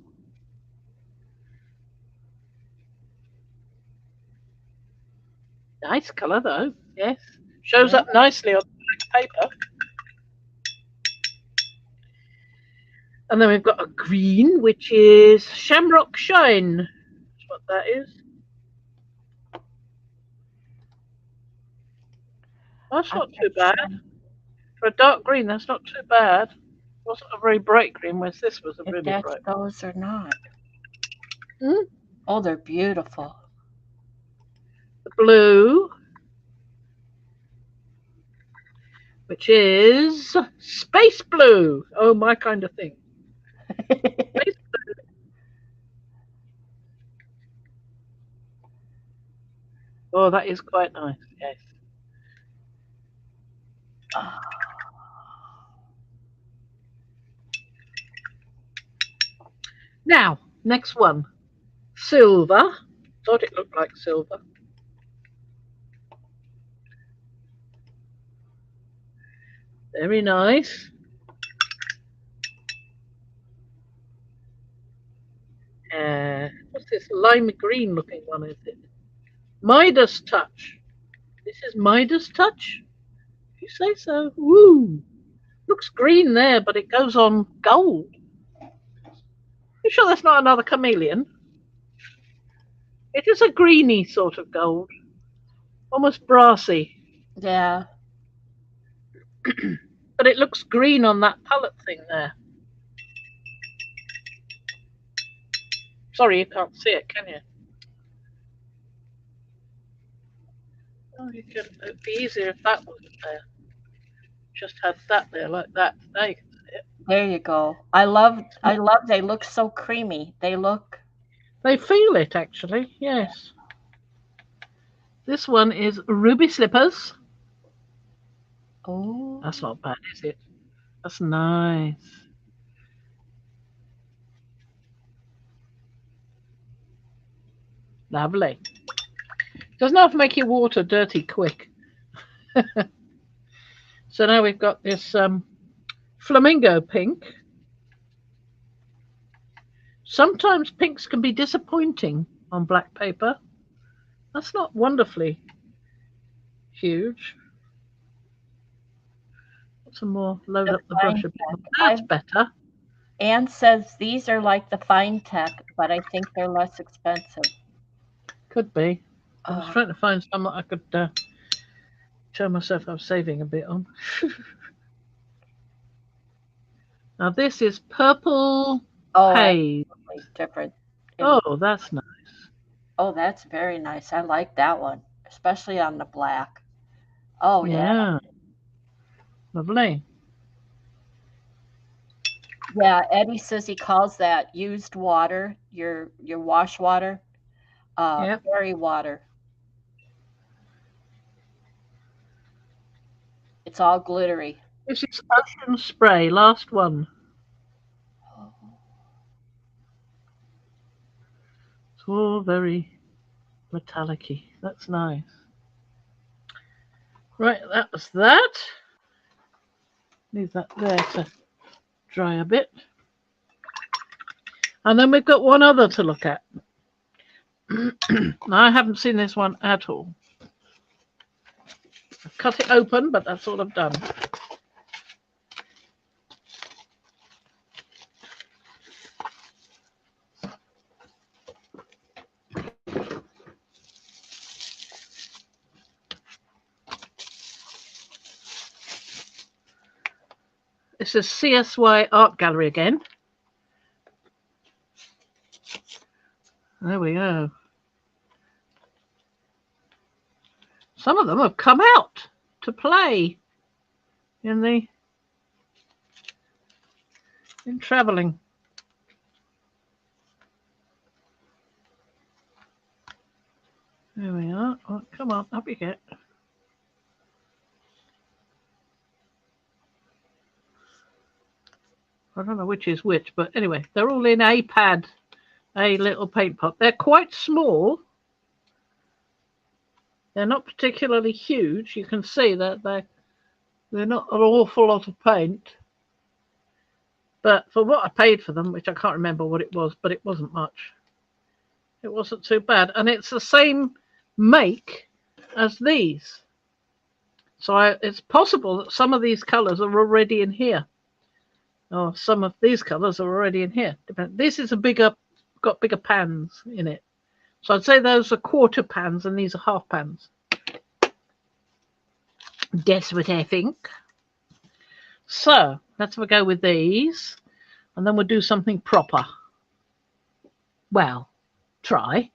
Nice colour though. Yes. Shows Yeah. up nicely on black paper. And then we've got a green, which is Shamrock Shine. That's what that is. That's not too bad. For a dark green, that's not too bad. Wasn't a very bright green, whereas this was a If really that's bright. those or not. Hmm? Oh, they're beautiful. The blue, which is space blue. Oh, my kind of thing. Space blue. Oh, that is quite nice. Yes. Now, next one. Silver. Thought it looked like silver. Very nice. What's this lime green looking one, is it? Midas Touch. This is Midas Touch? If you say so. Woo! Looks green there, but it goes on gold. You sure that's not another chameleon? It is a greeny sort of gold. Almost brassy. Yeah. But it looks green on that palette thing there. Sorry, you can't see it, can you? Oh, you can. It'd be easier if that wasn't there. Just had that there like that. There you can see it. There you go. They look so creamy. They look. They feel it actually, yes. This one is Ruby Slippers. Oh. That's not bad, is it? That's nice. Lovely. Doesn't have to make your water dirty quick. So now we've got this flamingo pink. Sometimes pinks can be disappointing on black paper. That's not wonderfully huge. Some more, load up the brush a bit. That's better. Anne says these are like the fine tech, but I think they're less expensive. Could be. I was trying to find some that I could tell myself I was saving a bit on. Now this is purple haze. Different. Oh, that's nice. Oh, that's very nice. I like that one, especially on the black. Oh, yeah. Lovely. Yeah, Eddie says he calls that used water, your wash water, fairy water. It's all glittery. This is ocean spray, last one. It's all very metallic-y. That's nice. Right, that was that. Leave that there to dry a bit. And then we've got one other to look at. Now, I haven't seen this one at all. I've cut it open, but that's all I've done. This is CSY Art Gallery again. There we go. Some of them have come out to play in traveling. There we are. Oh, come on, up you get. I don't know which is which, but anyway, they're all in a pad, a little paint pot. They're quite small. They're not particularly huge. You can see that they're not an awful lot of paint. But for what I paid for them, which I can't remember what it was, but it wasn't much. It wasn't too bad. And it's the same make as these. So it's possible that some of these colours are already in here. Or some of these colours are already in here. This is got bigger pans in it. So I'd say those are quarter pans and these are half pans. That's what I think. So let's go with these. And then we'll do something proper. Well, try.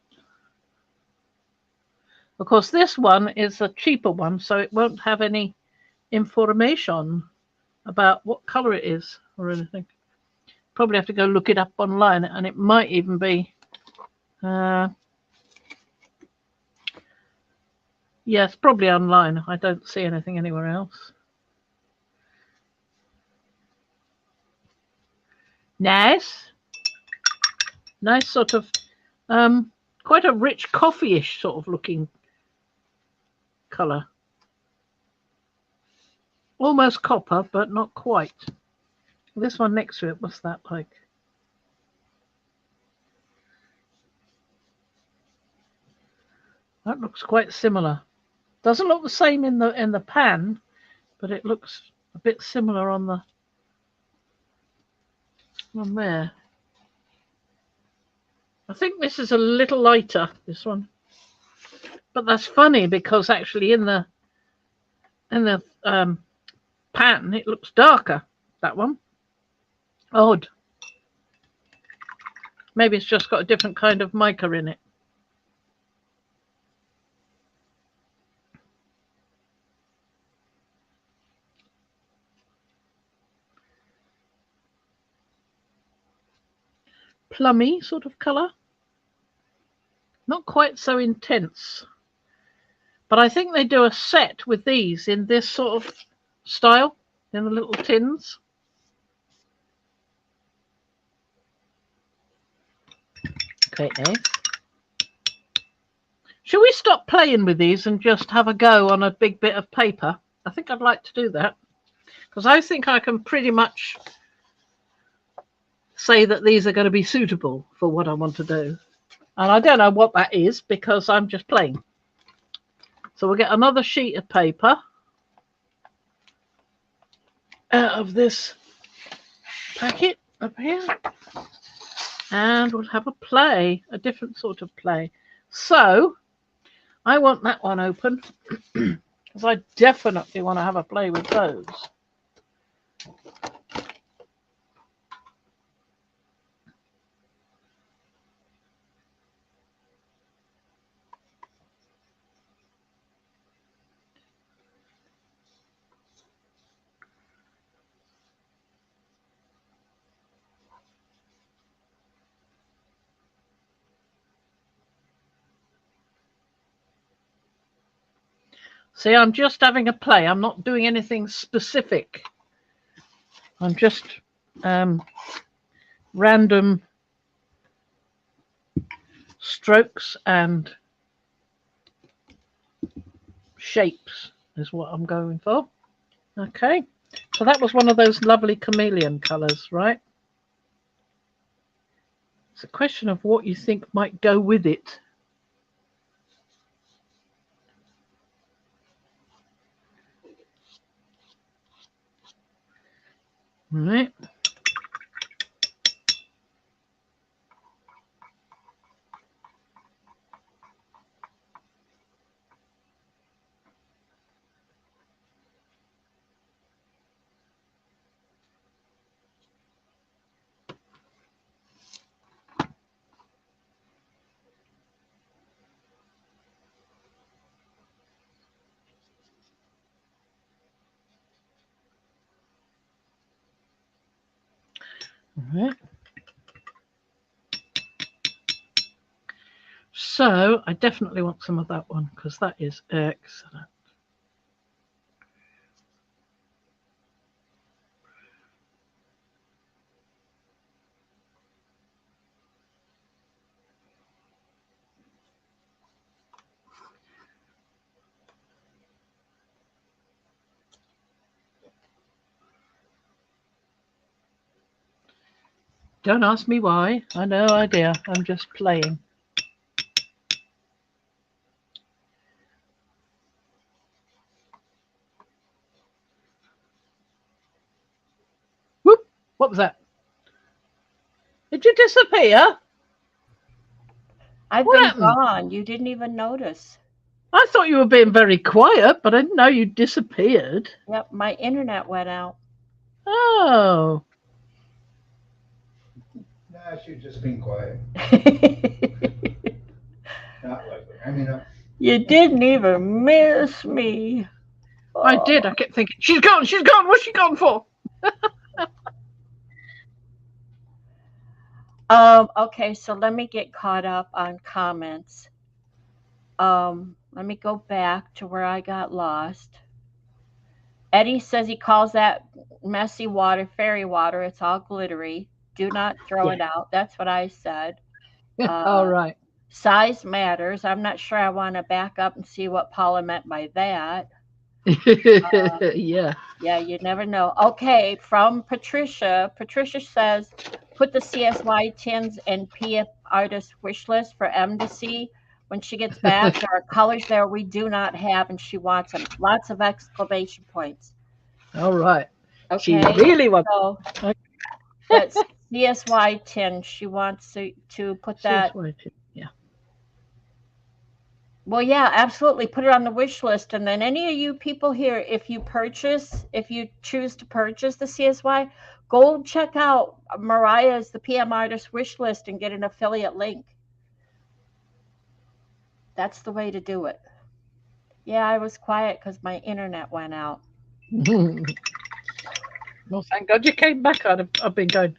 Of course, this one is a cheaper one, so it won't have any information about what colour it is or anything. Probably have to go look it up online, and it might even be yes, probably online. I don't see anything anywhere else. Nice sort of quite a rich coffee-ish sort of looking colour. Almost copper, but not quite. This one next to it, what's that like? That looks quite similar. Doesn't look the same in the pan, but it looks a bit similar on there. I think this is a little lighter, this one. But that's funny because actually in the pan it looks darker, that one. Odd. Maybe it's just got a different kind of mica in it. Plummy sort of colour. Not quite so intense. But I think they do a set with these in this sort of style, in the little tins. Okay, nice. Should we stop playing with these and just have a go on a big bit of paper? I think I'd like to do that. Because I think I can pretty much say that these are going to be suitable for what I want to do. And I don't know what that is because I'm just playing. So we'll get another sheet of paper out of this packet up here. And we'll have a play, a different sort of play. So I want that one open because I definitely want to have a play with those. See, I'm just having a play. I'm not doing anything specific. I'm just random strokes and shapes is what I'm going for. Okay, so that was one of those lovely chameleon colours, right? It's a question of what you think might go with it. Right. All right. So I definitely want some of that one because that is excellent. Don't ask me why. I no idea. I'm just playing. Whoop! What was that? Did you disappear? I've What been happened? gone. You didn't even notice. I thought you were being very quiet, but I didn't know you disappeared. Yep, my internet went out. Oh. Nah, she's just being quiet. Not likely. I mean, You didn't even miss me. I did. I kept thinking, she's gone, she's gone. What's she gone for? Okay, so let me get caught up on comments. Let me go back to where I got lost. Eddie says he calls that messy water fairy water. It's all glittery. Do not throw Yeah. it out. That's what I said. All right. Size matters. I'm not sure I want to back up and see what Paula meant by that. Yeah. Yeah, you never know. Okay, from Patricia. Patricia says, put the CSY tins in PF artist wish list for M to see. When she gets back, there are colors there we do not have, and she wants them. Lots of exclamation points. All right. She Okay, really wants. so that's CSY tin. She wants to put that. Yeah. Well, yeah, absolutely. Put it on the wish list. And then any of you people here, if you choose to purchase the CSY, go check out Mariah's, the PM Artist wish list, and get an affiliate link. That's the way to do it. Yeah, I was quiet because my internet went out. Well, thank God you came back. I've been going.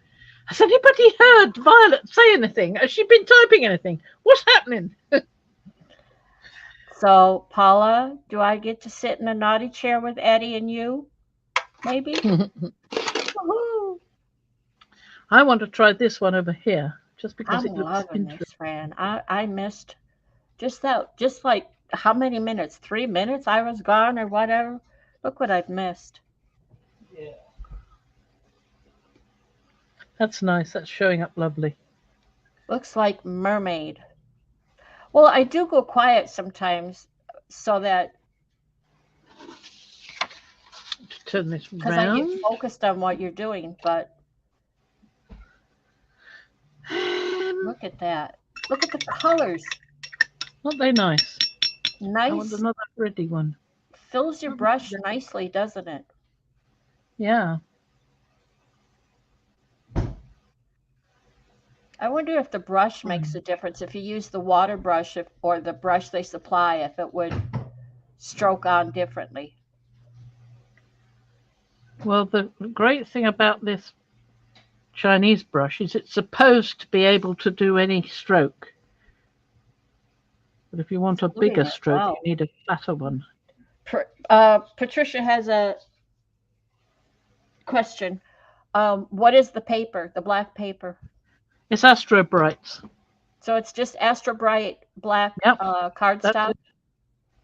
Has anybody heard Violet say anything? Has she been typing anything? What's happening? So, Paula, do I get to sit in a naughty chair with Eddie and you? Maybe? Woohoo! I want to try this one over here, just because I'm it looks loving interesting. this, Fran. I missed just like how many minutes? 3 minutes I was gone or whatever. Look what I've missed. Yeah. That's nice. That's showing up lovely. Looks like mermaid. Well, I do go quiet sometimes so that Turn this because I get round. focused on what you're doing, but Um, look at that. Look at the colors. Aren't they nice? I want Nice. another ready one. Fills your brush nicely, doesn't it? Yeah. I wonder if the brush makes a difference. If you use the water brush or the brush they supply, if it would stroke on differently. Well, the great thing about this Chinese brush is it's supposed to be able to do any stroke. But if you want a bigger stroke, Wow. you need a flatter one. Patricia has a question. What is the paper, the black paper? It's Astro Brights. So it's just Astra Bright black Yep. cardstock?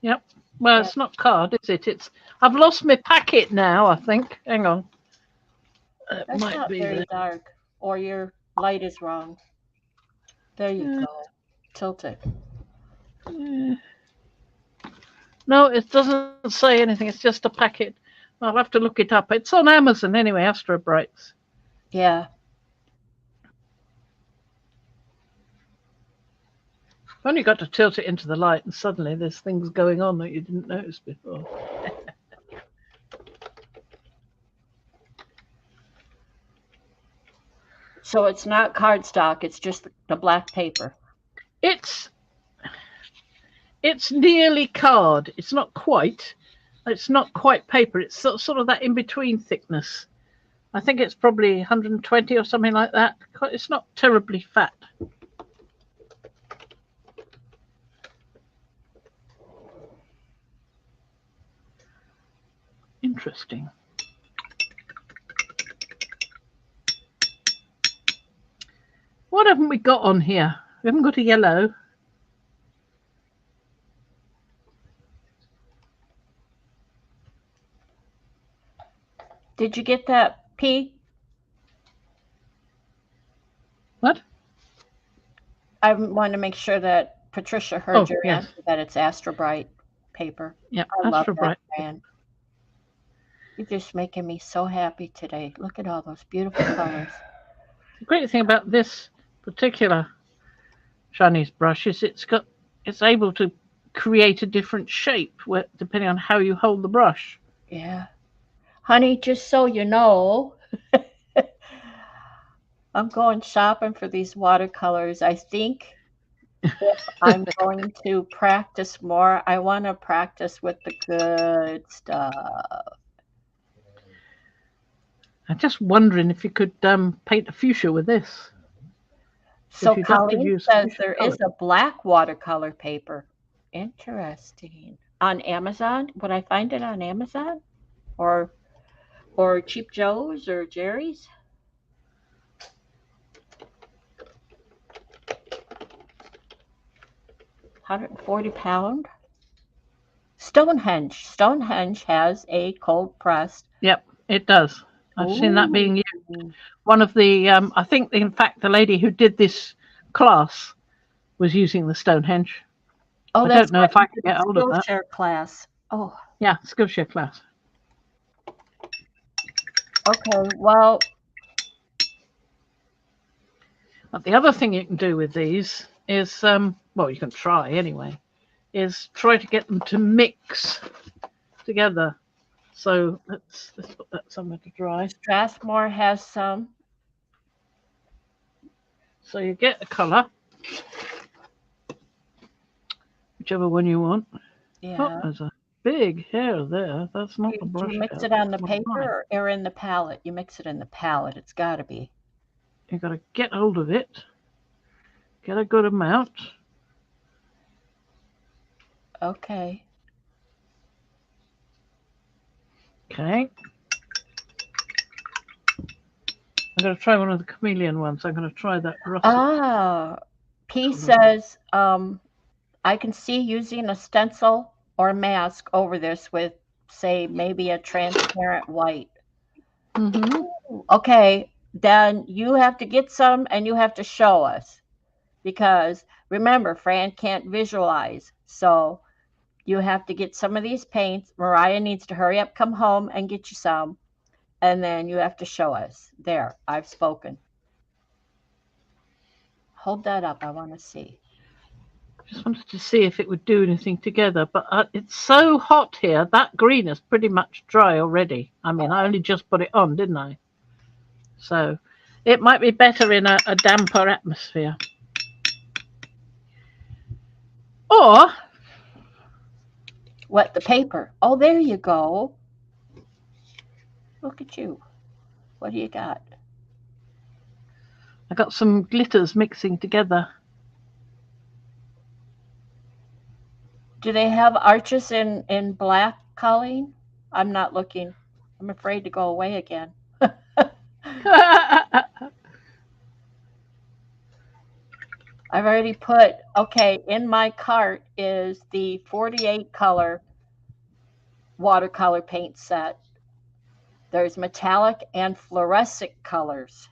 Yep. Well, Yeah. it's not card, is it? I've lost my packet now, I think. Hang on. It That's might not be very there. dark, or your light is wrong. There you go. Tilt it. No, it doesn't say anything. It's just a packet. I'll have to look it up. It's on Amazon anyway, Astro Brights. Yeah. I've only got to tilt it into the light, and suddenly there's things going on that you didn't notice before. So it's not cardstock, it's just the black paper. It's nearly card. It's not quite. It's not quite paper. It's sort of that in between thickness. I think it's probably 120 or something like that. It's not terribly fat. Interesting. What haven't we got on here? We haven't got a yellow. Did you get that, P? I want to make sure that Patricia heard Oh, your yes. answer, that it's Astro Bright paper. Yeah, I love Astro that Bright. brand. You're just making me so happy today. Look at all those beautiful colors. The great thing about this particular Chinese brush is it's able to create a different shape depending on how you hold the brush. Yeah. Honey, just so you know, I'm going shopping for these watercolors. I think if I'm going to practice more, I want to practice with the good stuff. I'm just wondering if you could paint a fuchsia with this. So you'd have to Colleen use says fuchsia there colour. is a black watercolor paper. Interesting. On Amazon? Would I find it on Amazon? Or Cheap Joe's or Jerry's? £140. Stonehenge. Stonehenge has a cold pressed. Yep, it does. I've seen that being used. Ooh. One of the, I think, in fact, the lady who did this class was using the Stonehenge. Oh, I that's don't know if I can get hold of that. Skillshare class. Oh, Yeah, Skillshare class. okay. Well, But the other thing you can do with these is, well, you can try anyway, is try to get them to mix together. So let's put that somewhere to dry. Strathmore has some. So you get a colour, whichever one you want. Yeah. Oh, there's a big hair there. That's not the Do brush you mix hair, it on the that's one of mine. paper or in the palette? You mix it in the palette. It's got to be. You've got to get hold of it, get a good amount. Okay. Okay. I'm going to try one of the chameleon ones. I'm going to try that russet. Ah, P says, I can see using a stencil or mask over this with, say, maybe a transparent white. Mm-hmm. Okay, then you have to get some and you have to show us. Because remember, Fran can't visualize. So you have to get some of these paints. Mariah needs to hurry up, come home and get you some. And then you have to show us. There, I've spoken. Hold that up. I want to see. Just wanted to see if it would do anything together, but it's so hot here. That green is pretty much dry already. I mean, I only just put it on, didn't I? So it might be better in a damper atmosphere. Or What, the paper? Oh, there you go. Look at you. What do you got? I got some glitters mixing together. Do they have arches in black, Colleen? I'm not looking. I'm afraid to go away again. I've already put, okay, in my cart is the 48 color watercolor paint set. There's metallic and fluorescent colors.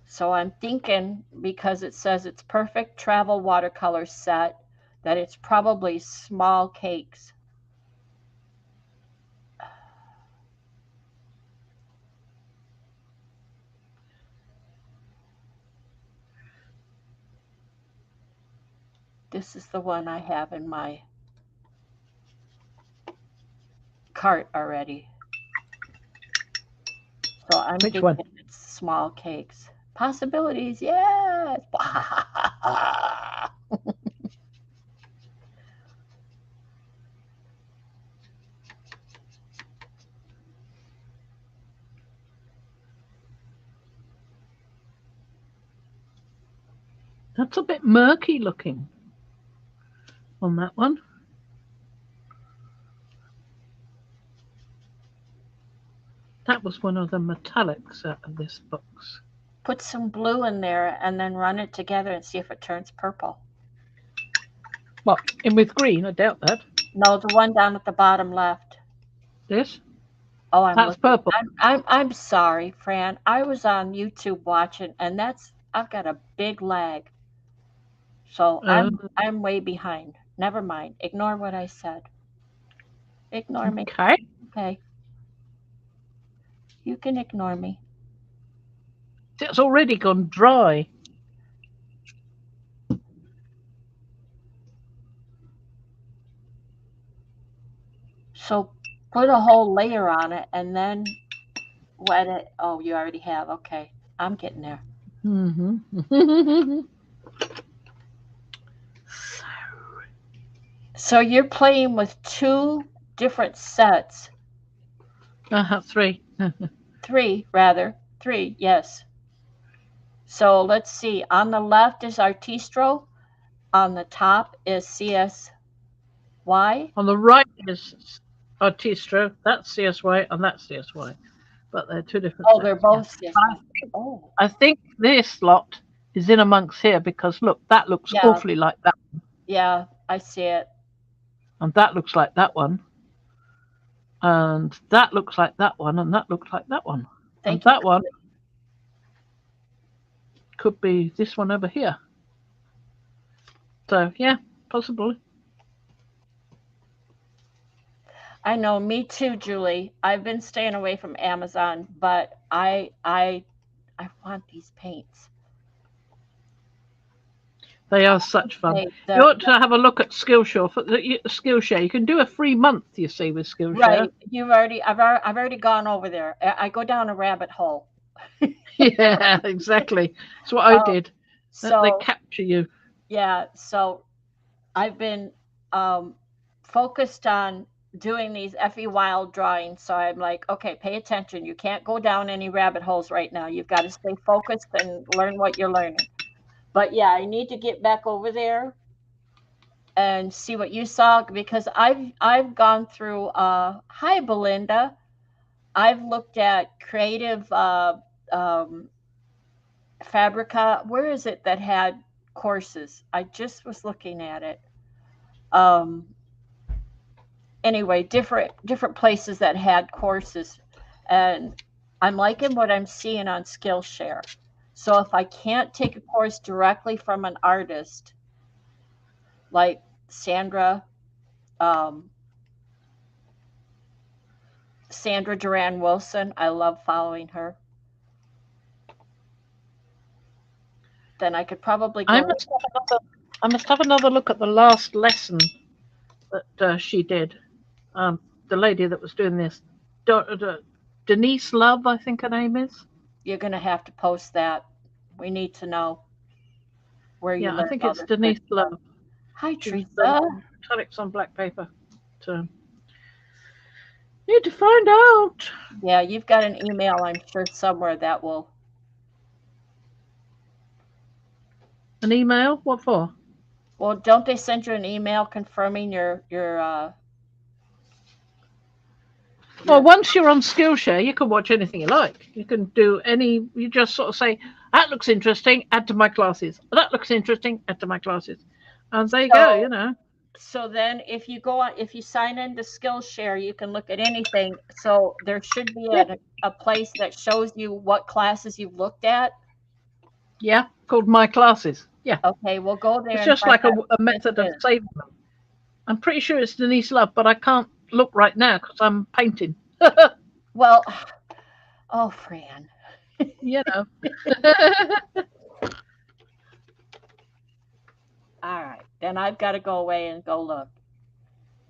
So I'm thinking, because it says it's perfect travel watercolor set, that it's probably small cakes. This is the one I have in my cart already. So I'm Which thinking one? it's small cakes. Possibilities, yes. That's a bit murky looking on that one. That was one of the metallics out of this box. Put some blue in there and then run it together and see if it turns purple. What, in with green? I doubt that. No, the one down at the bottom left. This? Oh, I'm That's looking. purple. I'm sorry, Fran. I was on YouTube watching, and I've got a big lag, so Oh, I'm way behind. Never mind. Ignore what I said. Ignore me. okay. Okay, you can ignore me. It's already gone dry. So put a whole layer on it, and then wet it. Oh, you already have. Okay, I'm getting there. Mm-hmm. So you're playing with two different sets. Three. Three, rather. Three, yes. So let's see. On the left is Artistro. On the top is CSY. On the right is Artistro. That's CSY and that's CSY. But they're two different Oh, sets. they're Yeah. both CSY. Oh, I think this lot is in amongst here because look, that looks yeah, awfully like that, yeah, I see it. and that looks like that one, and that looks like that one, and that looks like that one, and Thank you. that one could be this one over here. So yeah, possibly. I know, me too, Julie. I've been staying away from Amazon, but I want these paints. They are such fun. Okay, You ought to have a look at Skillshare. Skillshare. You can do a free month, you see, with Skillshare. right. I've already gone over there. I go down a rabbit hole. Yeah, exactly. That's what I Um, did. They so capture you. yeah, so I've been focused on doing these Effie Wild drawings. So I'm like, okay, pay attention. You can't go down any rabbit holes right now. You've got to stay focused and learn what you're learning. But yeah, I need to get back over there and see what you saw because I've gone through. Hi, Belinda. I've looked at Creative Fabrica. Where is it that had courses? I just was looking at it. Um, anyway, different places that had courses, and I'm liking what I'm seeing on Skillshare. So if I can't take a course directly from an artist like Sandra, um, Sandra Duran Wilson, I love following her. Then I could probably I go. must have another look at the last lesson that she did. The lady that was doing this, Denise Love, I think her name is. You're going to have to post that. We need to know where you Yeah, I learned think all it's this Denise good stuff. Love. Hi, She was Teresa. metallics on black paper. So need to find out. Yeah, you've got an email, I'm sure, somewhere that will. An email? What for? Well, don't they send you an email confirming your Well, once you're on Skillshare, you can watch anything you like. You can do any. You just sort of say, "That looks interesting. Add to my classes. That looks interesting. Add to my classes." And there you go. You know. So then if you go on, if you sign into Skillshare, you can look at anything. So there should be a place that shows you what classes you've looked at. Yeah, called My Classes. Yeah. Okay, we'll go there. It's and just find like a out method what of this is. saving them. I'm pretty sure it's Denise Love, but I can't look right now because I'm painting. Well, oh, Fran. You know. All right, then I've got to go away and go look.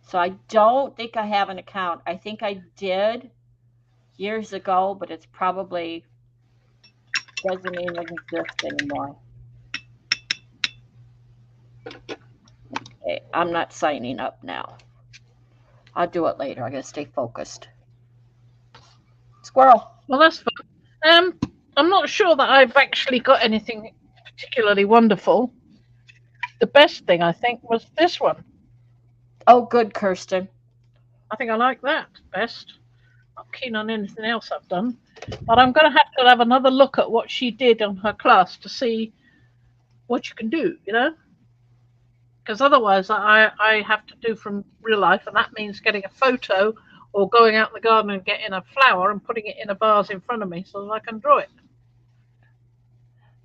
So I don't think I have an account. I think I did years ago, but it's probably doesn't even exist anymore. Okay, I'm not signing up now. I'll do it later. I gotta stay focused. Squirrel. Well, that's fun. I'm not sure that I've actually got anything particularly wonderful. The best thing I think was this one. Oh, good, Kirsten. I think I like that best. Not keen on anything else I've done, but I'm going to have another look at what she did on her class to see what you can do. You know, because otherwise I have to do from real life, and that means getting a photo or going out in the garden and getting a flower and putting it in a vase in front of me so that I can draw it.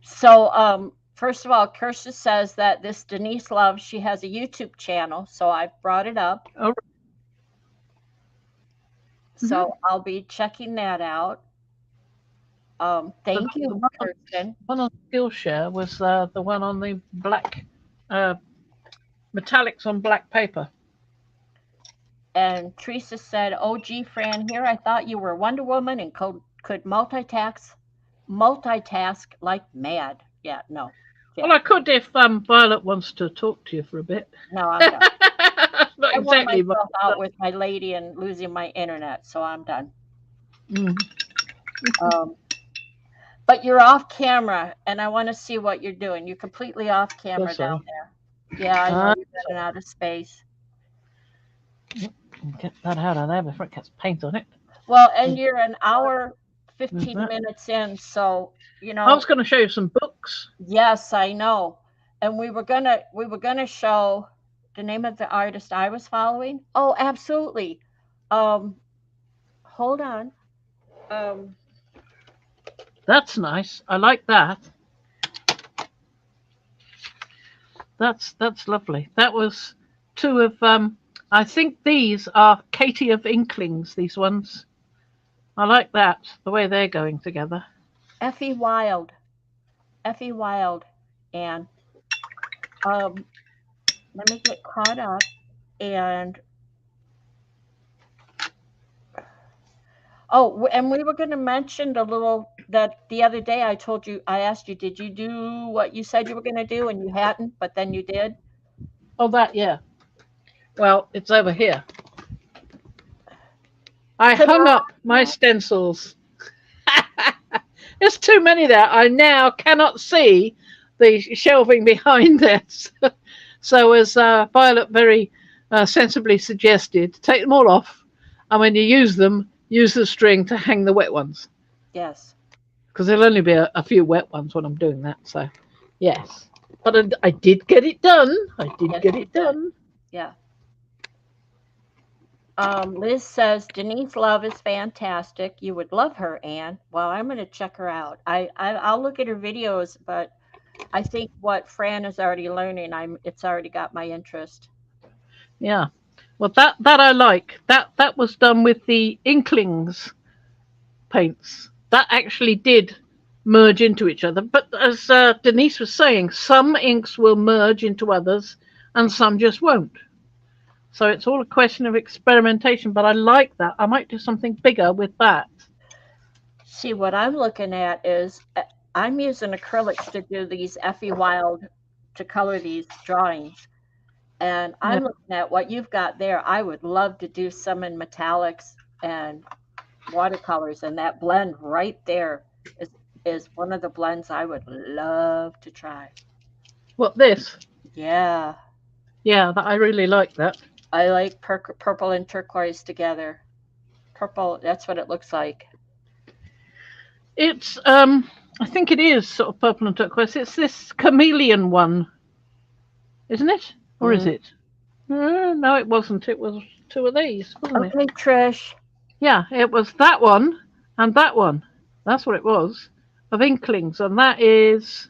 So, first of all, Kirsten says that this Denise Love, she has a YouTube channel, so I brought it up. Oh, So I'll be checking that out. Thank you, Kirsten. One on Skillshare was the one on the black metallics on black paper. And Teresa said, "Oh, gee, Fran, here I thought you were Wonder Woman and could multitask like mad." Yeah, no. Yeah. Well, I could if Violet wants to talk to you for a bit. No, I'm done. Not I wore exactly, myself out with my lady and losing my internet, so I'm done. But you're off camera, and I want to see what you're doing. You're completely off camera down there. Yeah, I know you're running out of space. Get that out of there before it gets paint on it. Well, and you're an hour, 15 minutes in, so you know. I was going to show you some books. Yes, I know. And we were gonna show the name of the artist I was following. Oh, absolutely. Hold on. That's nice. I like that. That's lovely. That was two of I think these are Katie of Inklings, these ones. I like that, the way they're going together. Effie Wild, and let me get caught up. And and we were going to mention that the other day I asked you, did you do what you said you were going to do, and you hadn't, but then you did? Oh, that, yeah. Well, it's over here. I hung up my stencils. There's too many there. I now cannot see the shelving behind it. So as Violet very sensibly suggested, take them all off. And when you use them, use the string to hang the wet ones. Yes. Because there'll only be a few wet ones when I'm doing that. So, yes. But I did get it done. I did get it done. Yeah. Liz says, Denise Love is fantastic. You would love her, Anne. Well, I'm going to check her out. I'll look at her videos, but I think what Fran is already learning, it's already got my interest. Yeah. Well, that I like. That was done with the Inklings paints. That actually did merge into each other. But as Denise was saying, some inks will merge into others and some just won't. So it's all a question of experimentation, but I like that. I might do something bigger with that. See, what I'm looking at is I'm using acrylics to do these Effie Wild, to color these drawings. And I'm looking at what you've got there. I would love to do some in metallics and watercolors, and that blend right there is one of the blends I would love to try. What, this? Yeah. Yeah, I really like that. I like purple and turquoise together. Purple, that's what it looks like. It's, I think it is sort of purple and turquoise. It's this chameleon one, isn't it? Or is it? No, it wasn't. It was two of these, wasn't it? Okay, Trish. Yeah, it was that one and that one. That's what it was, of Inklings. And that is...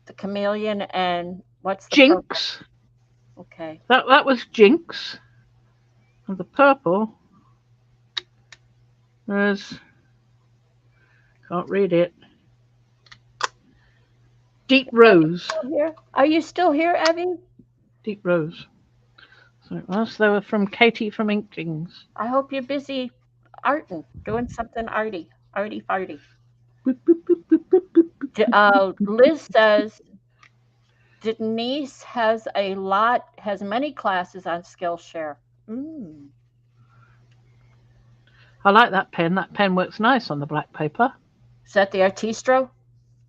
the chameleon and what's the Jinx. Purple? Okay. That was Jinx. And the purple is... can't read it. Deep Rose. Are you still here, Evie? Deep Rose. So it was. They were from Katie from Inklings. I hope you're busy arting, doing something arty farty. Liz says Denise has many classes on Skillshare. I like that pen. That pen works nice on the black paper. Is that the Artistro?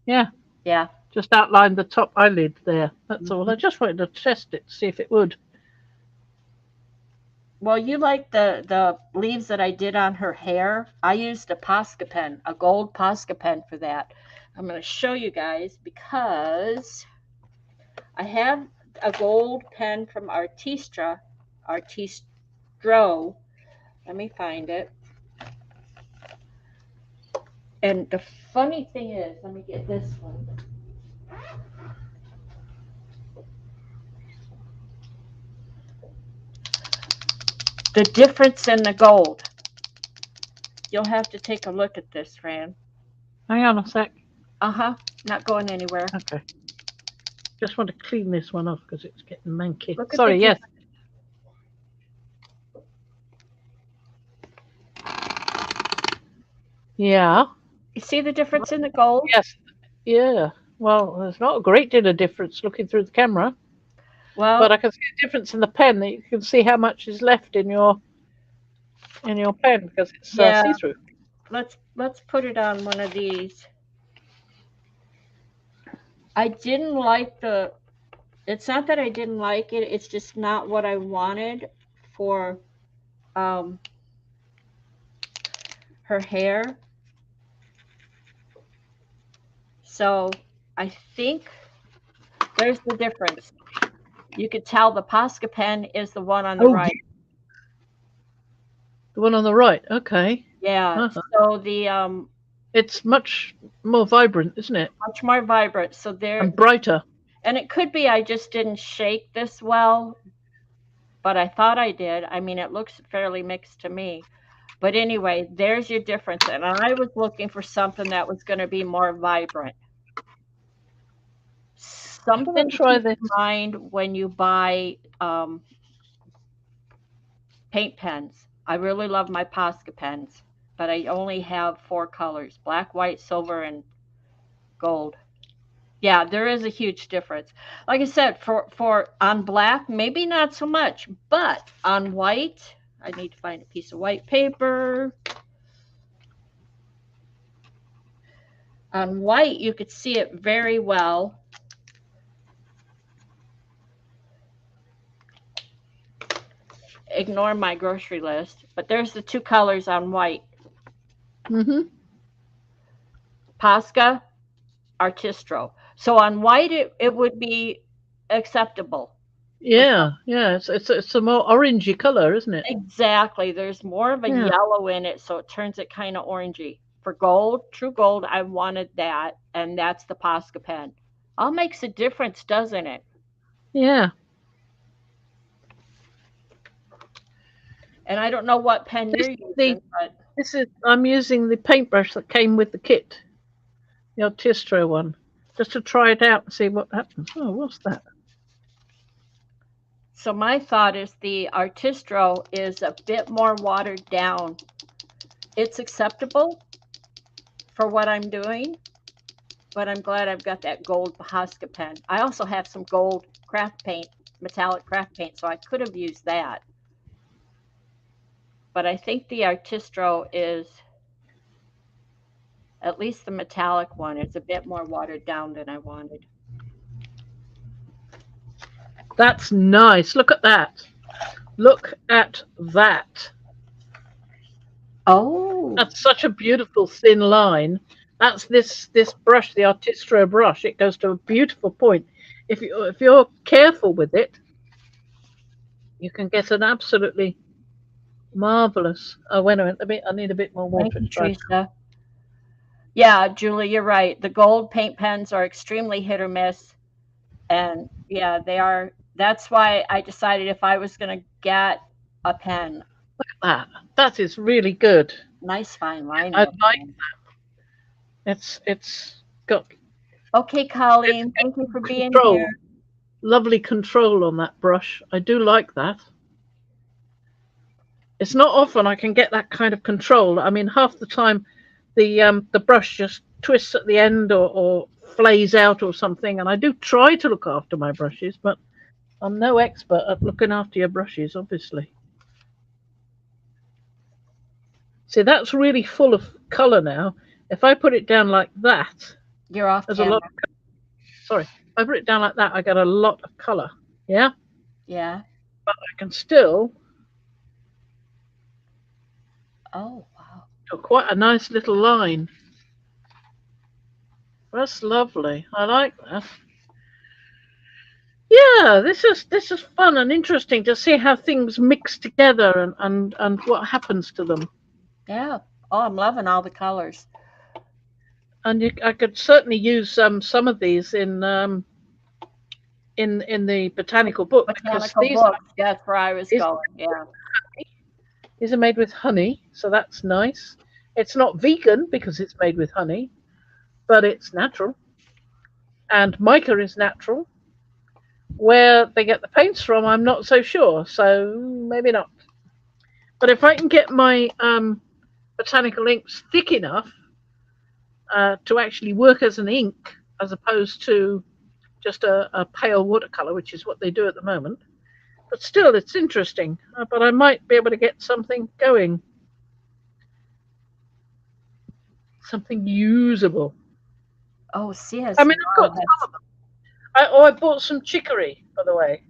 Yeah. Yeah. Just outlined the top eyelid there. That's all. I just wanted to test it, see if it would. Well, you like the leaves that I did on her hair. I used a Posca pen, a gold Posca pen for that. I'm going to show you guys because I have a gold pen from Artistro, Let me find it. And the funny thing is, let me get this one. The difference in the gold. You'll have to take a look at this, Fran. Hang on a sec. Uh-huh. Not going anywhere. Okay. Just want to clean this one off because it's getting manky. Look at Sorry, the yes. Yeah. You see the difference in the gold? Yes. Yeah. Well, there's not a great deal of difference looking through the camera, Well, but I can see a difference in the pen. That you can see how much is left in your pen because it's yeah. see-through. Let's put it on one of these. I didn't like the. It's not that I didn't like it. It's just not what I wanted for her hair. So I think there's the difference. You could tell the Posca pen is the one on the right. The one on the right. Okay. Yeah. Uh-huh. So the It's much more vibrant, isn't it? much more vibrant. So there And brighter. and it could be I just didn't shake this well, but I thought I did. I mean, it looks fairly mixed to me. But anyway, there's your difference. And I was looking for something that was going to be more vibrant. Something to try keep this. in mind when you buy paint pens. I really love my Posca pens, but I only have 4 colors: black, white, silver, and gold. Yeah, there is a huge difference. Like I said, for on black, maybe not so much, but on white, I need to find a piece of white paper. On white, you could see it very well. Ignore my grocery list, but there's the 2 colors on white. Mm-hmm. Posca, Artistro. So on white, it would be acceptable. Yeah, yeah. It's a more orangey color, isn't it? Exactly. There's more of a Yeah. yellow in it, so it turns it kind of orangey. For gold, true gold, I wanted that, and that's the Posca pen. All makes a difference, doesn't it? Yeah. And I don't know what pen you're using, but I'm using the paintbrush that came with the kit, the Artistro one, just to try it out and see what happens. Oh, what's that? so my thought is the Artistro is a bit more watered down. It's acceptable for what I'm doing, but I'm glad I've got that gold Posca pen. I also have some gold craft paint, metallic craft paint, so I could have used that. But I think the Artistro is, at least the metallic one, is a bit more watered down than I wanted. That's nice. Look at that. Look at that. Oh, That's such a beautiful thin line. That's this brush, the Artistro brush. It goes to a beautiful point. If you're careful with it, you can get an absolutely marvelous. Oh, wait a minute. I need a bit more water. thank you, Teresa. Yeah, Julie, you're right. The gold paint pens are extremely hit or miss. And yeah, they are. That's why I decided if I was going to get a pen, Look at that. That is really good. nice fine line. I like that. It's got Okay, Colleen, thank you for being control. here. Lovely control on that brush. I do like that. It's not often I can get that kind of control. I mean, half the time the brush just twists at the end or flays out or something. And I do try to look after my brushes, but I'm no expert at looking after your brushes, obviously. See, that's really full of colour now. If I put it down like that, You're off there's camera. a lot of colour. Sorry, if I put it down like that, I get a lot of colour. Yeah? Yeah. But I can still Oh, wow. do quite a nice little line. That's lovely. I like that. Yeah, this is fun and interesting to see how things mix together and what happens to them. Yeah. Oh, I'm loving all the colors. And I could certainly use some of these in the botanical book because Botanical books. That's where I was these going. Yeah. these are made with honey, so that's nice. It's not vegan because it's made with honey, but it's natural. And mica is natural. Where they get the paints from, I'm not so sure. So maybe not. But if I can get my botanical inks thick enough to actually work as an ink, as opposed to just a pale watercolor, which is what they do at the moment. But still, it's interesting. But I might be able to get something going, something usable. Oh, sis. I mean, I've Wow, got some of them. I bought some chicory, by the way.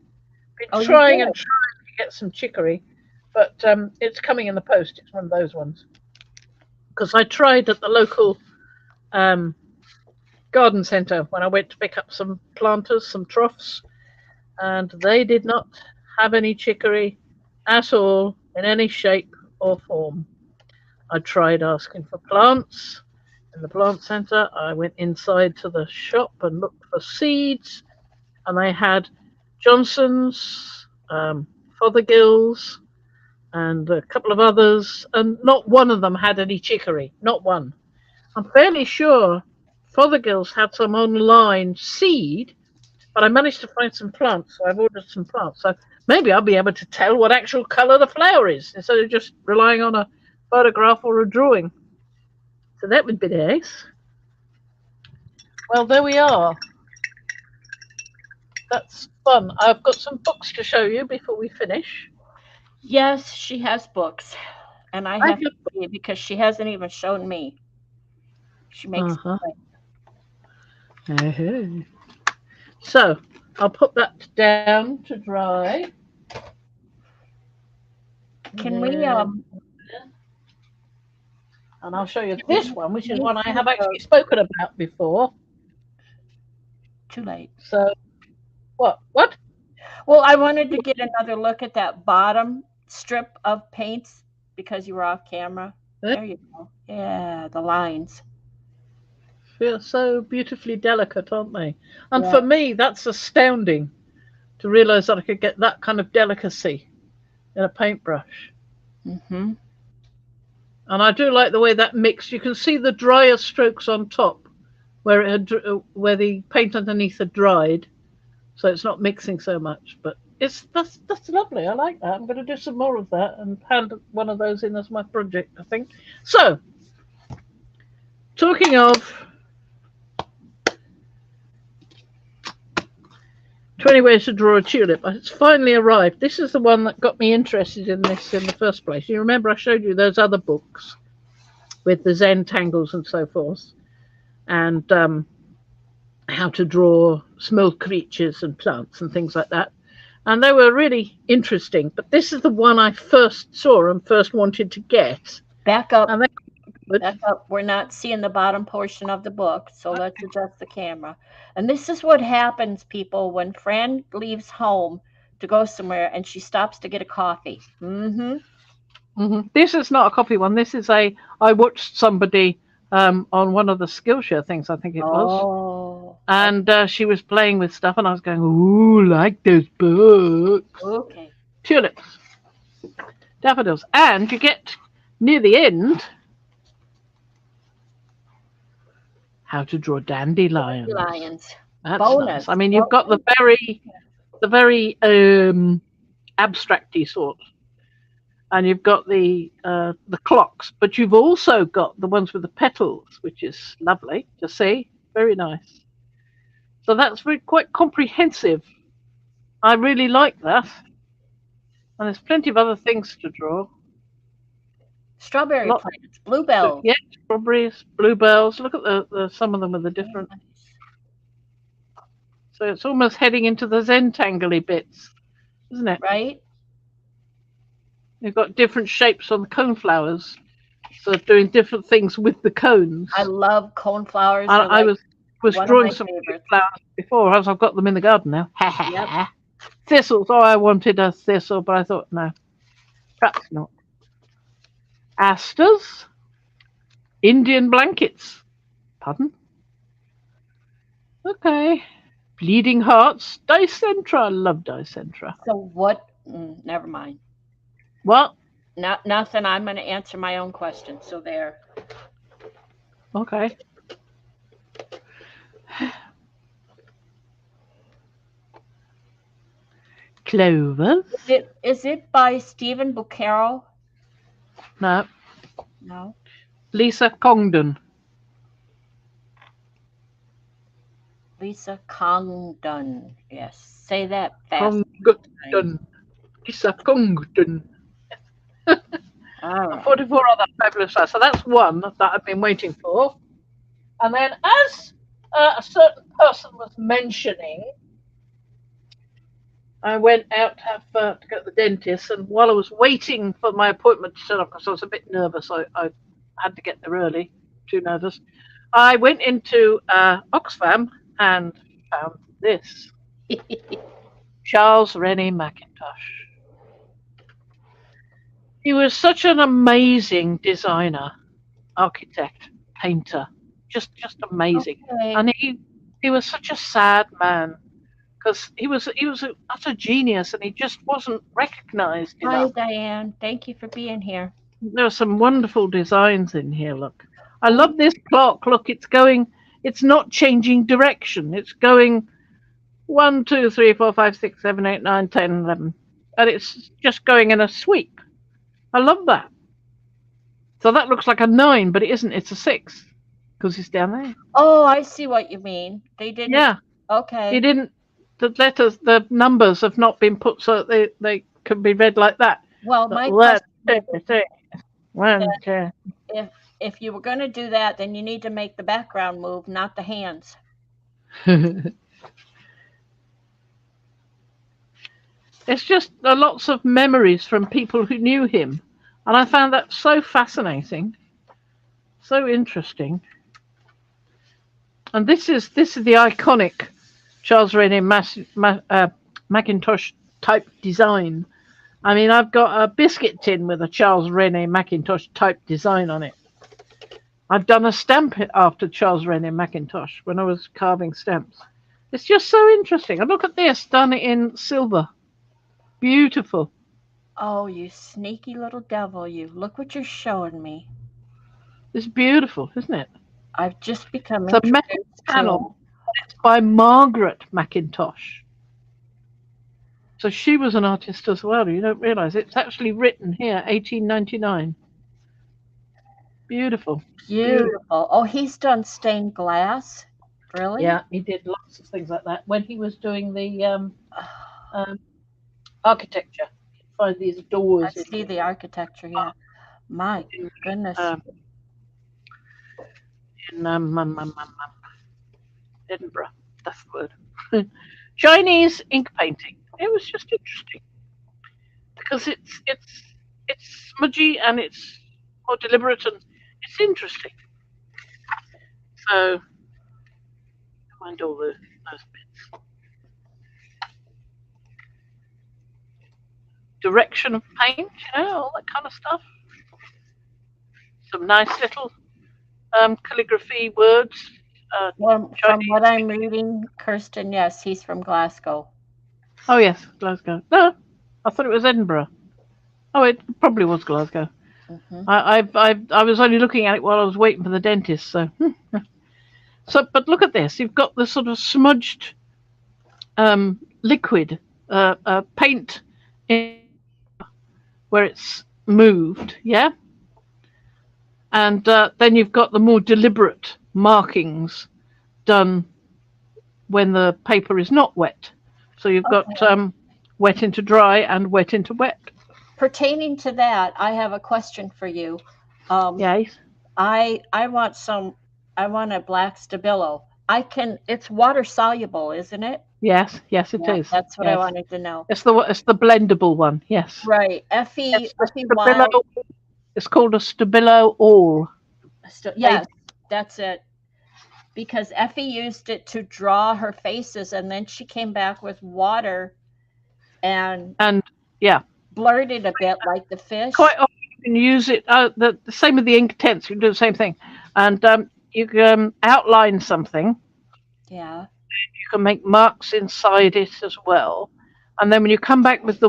Been oh, you trying did. and trying to get some chicory, but it's coming in the post. It's one of those ones. Because I tried at the local um, garden centre when I went to pick up some planters, some troughs, and they did not have any chicory at all in any shape or form. I tried asking for plants in the plant centre. I went inside to the shop and looked for seeds, and they had Johnson's, Fothergill's, and a couple of others, and not one of them had any chicory. Not one. I'm fairly sure Fothergill's had some online seed, but I managed to find some plants, so I've ordered some plants. So maybe I'll be able to tell what actual colour the flower is instead of just relying on a photograph or a drawing. So that would be nice. Well, there we are. That's fun. I've got some books to show you before we finish. Yes, she has books. And I I have to see because she hasn't even shown me. She makes Uh-huh. me Hey. So I'll put that down to dry. Can we and I'll show you this one, which is one I have actually spoken about before. too late. So what? Well, I wanted to get another look at that bottom strip of paints because you were off camera. There you go. Yeah, the lines. Feel so beautifully delicate, aren't they? And Yeah. for me, that's astounding to realize that I could get that kind of delicacy in a paintbrush. Mm-hmm. And I do like the way that mixed. You can see the drier strokes on top where it had, where the paint underneath had dried, so it's not mixing so much. But that's lovely. I like that. I'm going to do some more of that and hand one of those in as my project, I think. So, talking of 20 ways to draw a tulip, it's finally arrived. This is the one that got me interested in this in the first place. You remember I showed you those other books with the Zen tangles and so forth, and how to draw small creatures and plants and things like that. And they were really interesting. But this is the one I first saw and first wanted to get. Back up. And Back up. We're not seeing the bottom portion of the book, so let's adjust the camera. And this is what happens, people, when Fran leaves home to go somewhere and she stops to get a coffee. This is not a copy one. This is I watched somebody on one of the Skillshare things, I think it was. Oh. And she was playing with stuff, and I was going, ooh, like those books. Okay. Tulips, daffodils. And you get near the end, how to draw dandelions. Lions. That's Bonus. nice. I mean, you've got the very abstracty sort, and you've got the clocks, but you've also got the ones with the petals, which is lovely to see. Very nice. So that's quite comprehensive. I really like that. And there's plenty of other things to draw. Strawberry plants, bluebells. Yeah, strawberries, bluebells. Look at the some of them are the different. So it's almost heading into the Zentangly bits, isn't it? Right. You've got different shapes on the coneflowers, so doing different things with the cones. I love coneflowers. I was was One of drawing my some cute favorites. flowers before, as I've got them in the garden now. Yep. Thistles. Oh, I wanted a thistle, but I thought, no, perhaps not. Asters. Indian blankets. Pardon? Okay. Bleeding hearts. Dicentra. I love Dicentra. So what? Never mind. What? Nothing. I'm going to answer my own question. So there. Okay. Clovers. Is it by Stephen Bucaro? No. No. Lisa Congdon. Lisa Congdon. Yes. Say that fast. Congdon. Lisa Congdon. All right. 44 other fabulous flowers. So that's one that I've been waiting for. And then, as a certain person was mentioning, I went out to go to the dentist, and while I was waiting for my appointment to set up, because I was a bit nervous, I had to get there early, too nervous, I went into Oxfam and found this. Charles Rennie Mackintosh. He was such an amazing designer, architect, painter, just amazing. Okay. And he was such a sad man, because he was an utter genius, and he just wasn't recognised Hi, enough. Diane. Thank you for being here. There are some wonderful designs in here. Look, I love this clock. Look, it's not changing direction. It's going 1, 2, 3, 4, 5, 6, 7, 8, 9, 10, 11, and it's just going in a sweep. I love that. So that looks like a 9, but it isn't. It's a 6 because it's down there. Oh, I see what you mean. They didn't. Yeah, Okay. he didn't. The numbers have not been put so that they can be read like that. Well, my One, question two, three. One, two. if you were going to do that, then you need to make the background move, not the hands. It's just lots of memories from people who knew him, and I found that so fascinating, so interesting. And this is the iconic Charles Rennie Mackintosh type design. I mean, I've got a biscuit tin with a Charles Rennie Mackintosh type design on it. I've done a stamp after Charles Rennie Mackintosh when I was carving stamps. It's just so interesting. And look at this, done in silver. Beautiful. Oh, you sneaky little devil, you. Look what you're showing me. It's beautiful, isn't it? I've just become It's a metal introduced to panel. It's by Margaret Mackintosh. So she was an artist as well. You don't realise. It's actually written here, 1899. Beautiful. Beautiful. Oh, he's done stained glass. Really? Yeah, he did lots of things like that. When he was doing the architecture, you find these doors. I see the architecture, yeah. My goodness. In Edinburgh, that's the word. Chinese ink painting. It was just interesting because it's smudgy and it's more deliberate and it's interesting. So mind all those bits. Direction of paint, all that kind of stuff. Some nice little calligraphy words. From what I'm reading, Kirsten, yes, he's from Glasgow. Oh yes, Glasgow. No, I thought it was Edinburgh. Oh, it probably was Glasgow. Mm-hmm. I was only looking at it while I was waiting for the dentist. So, but look at this. You've got the sort of smudged liquid paint in where it's moved, yeah. And then you've got the more deliberate markings done when the paper is not wet. So you've got wet into dry and wet into wet. Pertaining to that, I have a question for you. Yes. I want a black Stabilo. It's water soluble, isn't it? Yes, it is. That's what I wanted to know. It's the blendable one, yes. Right. It's called a Stabilo All. Yes, that's it. because Effie used it to draw her faces, and then she came back with water and yeah, blurred it a bit like the fish. quite often you can use it. The same with the ink tents. You can do the same thing, and you can outline something. Yeah. You can make marks inside it as well, and then when you come back with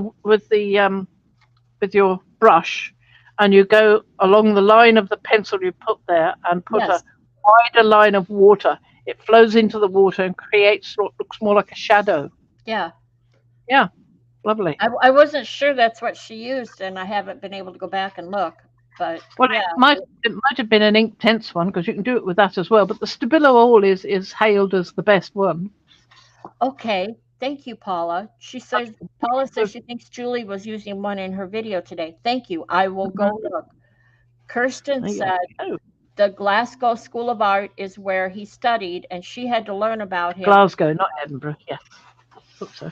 your brush, and you go along the line of the pencil you put there, and put Yes. a wider line of water, it flows into the water and creates what looks more like a shadow. Yeah. Yeah, lovely. I wasn't sure that's what she used, and I haven't been able to go back and look. But Well, yeah. it might have been an ink tense one because you can do it with that as well. But the Stabilo All is hailed as the best one. Okay. Thank you, Paula. Paula says she thinks Julie was using one in her video today. Thank you. I will go look. Kirsten said the Glasgow School of Art is where he studied, and she had to learn about him. Glasgow, not Edinburgh. Yes, I thought so.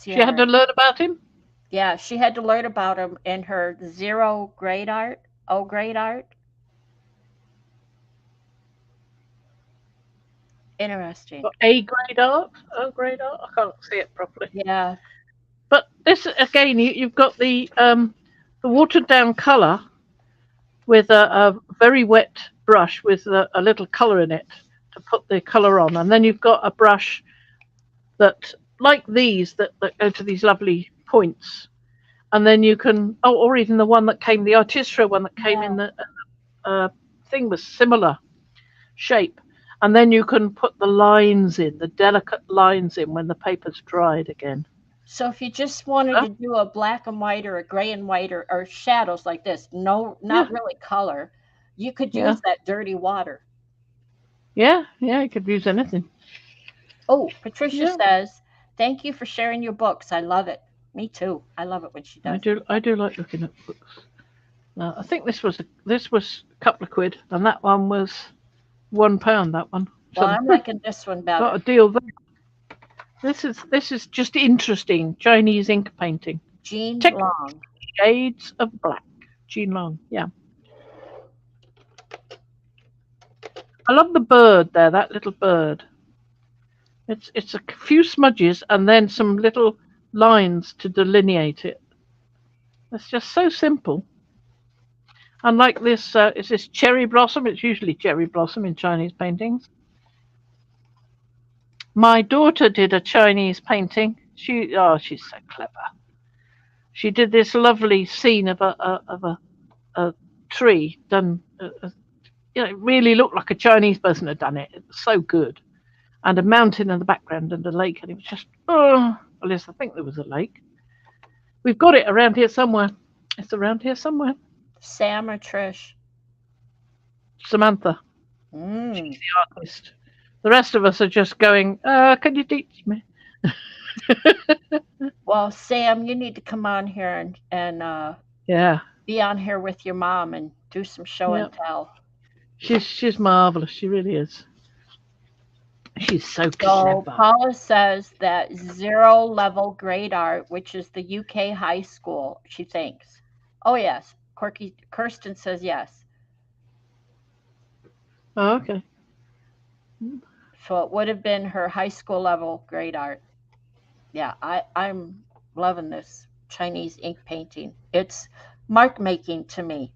She had to learn about him? Yeah, she had to learn about him in her O grade art. Interesting. A grade art? O grade art? I can't see it properly. Yeah. But this, again, you've got the watered down colour with a very wet brush with a little colour in it to put the colour on. And then you've got a brush that, like these, that go to these lovely points. And then you can, or even the one that came, the Artistro one that came in the thing was similar shape. And then you can put the lines in, the delicate lines in when the paper's dried again. So if you just wanted to do a black and white or a gray and white or shadows like this, not really color, you could use that dirty water. Yeah, you could use anything. Oh, Patricia says, thank you for sharing your books. I love it. Me too. I love it when she does. I do like looking at books. I think this was a couple of quid, and that one was £1. That one. Well, I'm liking this one better. Got a deal there. This is just interesting Chinese ink painting. Jean Long. Shades of Black. Jean Long. Yeah. I love the bird there. That little bird. It's a few smudges and then some little lines to delineate it. It's just so simple. And like this, is this cherry blossom? It's usually cherry blossom in Chinese paintings. My daughter did a Chinese painting. She's so clever. She did this lovely scene of a tree done. It really looked like a Chinese person had done it. It was so good, and a mountain in the background and a lake, and it was just at least I think there was a lake. We've got it around here somewhere. It's around here somewhere. Sam or Trish? Samantha. She's the artist. The rest of us are just going, can you teach me? Well, Sam, you need to come on here and be on here with your mom and do some show and tell. She's marvelous. She really is. She's so clever. Paula says that 0 level grade art, which is the UK high school, she thinks. Oh, yes. Kirsten says yes. Oh, okay. So it would have been her high school level grade art. Yeah, I'm loving this Chinese ink painting. It's mark making to me.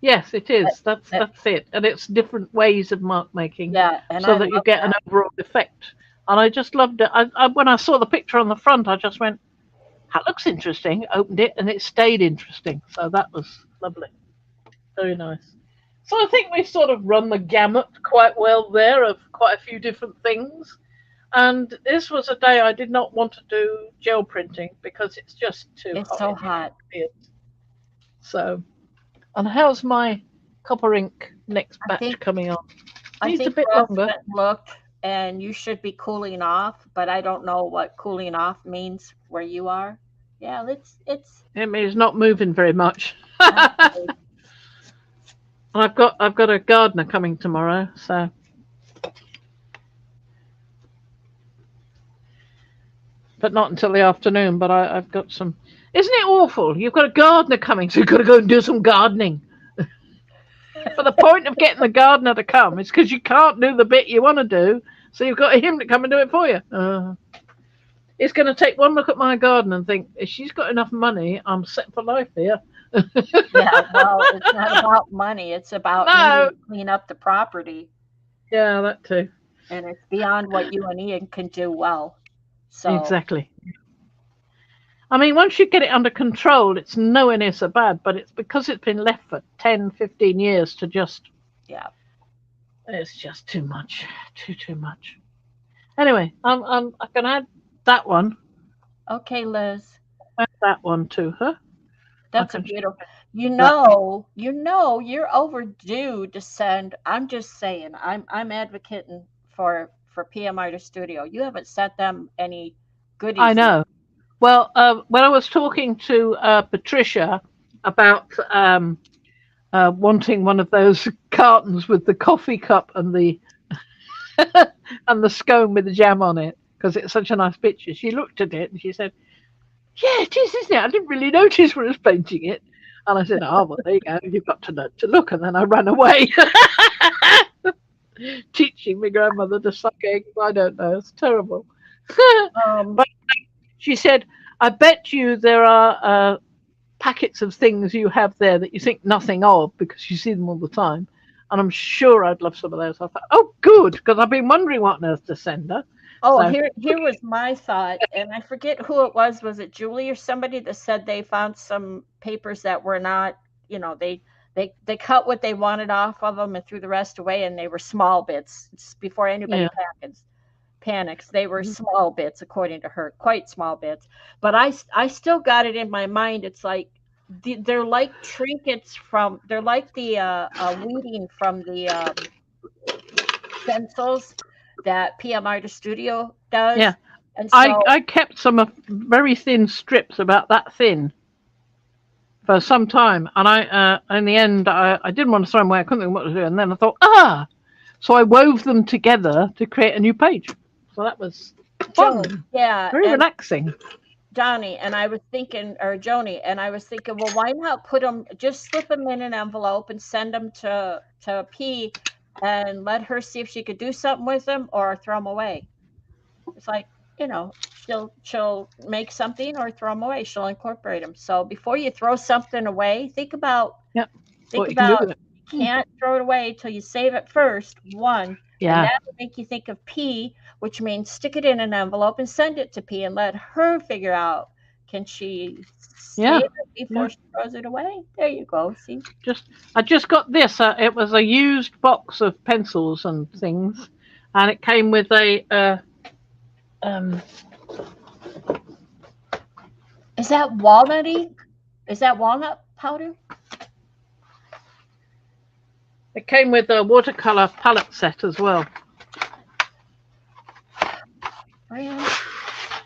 Yes, it is. That's it. And it's different ways of mark making. Yeah, and so that you get an overall effect. And I just loved it. I when I saw the picture on the front, I just went, that looks interesting. Opened it and it stayed interesting. So that was lovely. Very nice. So I think we sort of run the gamut quite well there of quite a few different things. And this was a day I did not want to do gel printing because it's just too hot. It's so hot. So, and how's my copper ink next batch coming on? I think a bit longer. Looked, and you should be cooling off, but I don't know what cooling off means where you are. Yeah, it means not moving very much. I've got a gardener coming tomorrow, so but not until the afternoon. But I've got some. Isn't it awful? You've got a gardener coming, so you've got to go and do some gardening. But the point of getting the gardener to come is because you can't do the bit you want to do, so you've got him to come and do it for you. It's going to take one look at my garden and think, if she's got enough money, I'm set for life here. Yeah, well, it's not about money. It's about No. needing to clean up the property. Yeah, that too. And it's beyond what you and Ian can do well. So Exactly. I mean, once you get it under control, it's nowhere near so bad, but it's because it's been left for 10, 15 years to just, yeah. it's just too much. Too much. Anyway, I can add that one. Okay, Liz. Add that one to her. That's a beautiful. You know, you're overdue to send. I'm just saying. I'm advocating for PM Artist Studio. You haven't sent them any goodies. I know. Well, when I was talking to Patricia about wanting one of those cartons with the coffee cup and the and the scone with the jam on it, because it's such a nice picture, she looked at it and she said, "Yeah, it is, isn't it? I didn't really notice when I was painting it." And I said, "Oh, well, there you go. You've got to learn to look." And then I ran away, teaching my grandmother to suck eggs. I don't know. It's terrible. But she said, "I bet you there are packets of things you have there that you think nothing of because you see them all the time. And I'm sure I'd love some of those." I thought, oh, good, because I've been wondering what on earth to send her. Oh, So, here was my thought, and I forget who it was. Was it Julie or somebody that said they found some papers that were not, they cut what they wanted off of them and threw the rest away, and they were small bits. It's before anybody panics. They were small bits, according to her, quite small bits. But I still got it in my mind. It's like they're like trinkets they're like the weeding from the stencils that PM Artist Studio does. Yeah. And so I kept some very thin strips, about that thin, for some time. And I in the end, I didn't want to throw them away. I couldn't think what to do. And then I thought, so I wove them together to create a new page. So that was fun. Very relaxing. Joni, and I was thinking, well, why not put them, just slip them in an envelope and send them to P and let her see if she could do something with them or throw them away. It's like, she'll make something or throw them away. She'll incorporate them. So before you throw something away, think about you can't throw it away till you save it first. One. Yeah. And that will make you think of P, which means stick it in an envelope and send it to P and let her figure out, can she save it before she throws it away? There you go. See? I just got this. It was a used box of pencils and things, and it came with a Is that walnutty? Is that walnut powder? It came with a watercolor palette set as well. Fran.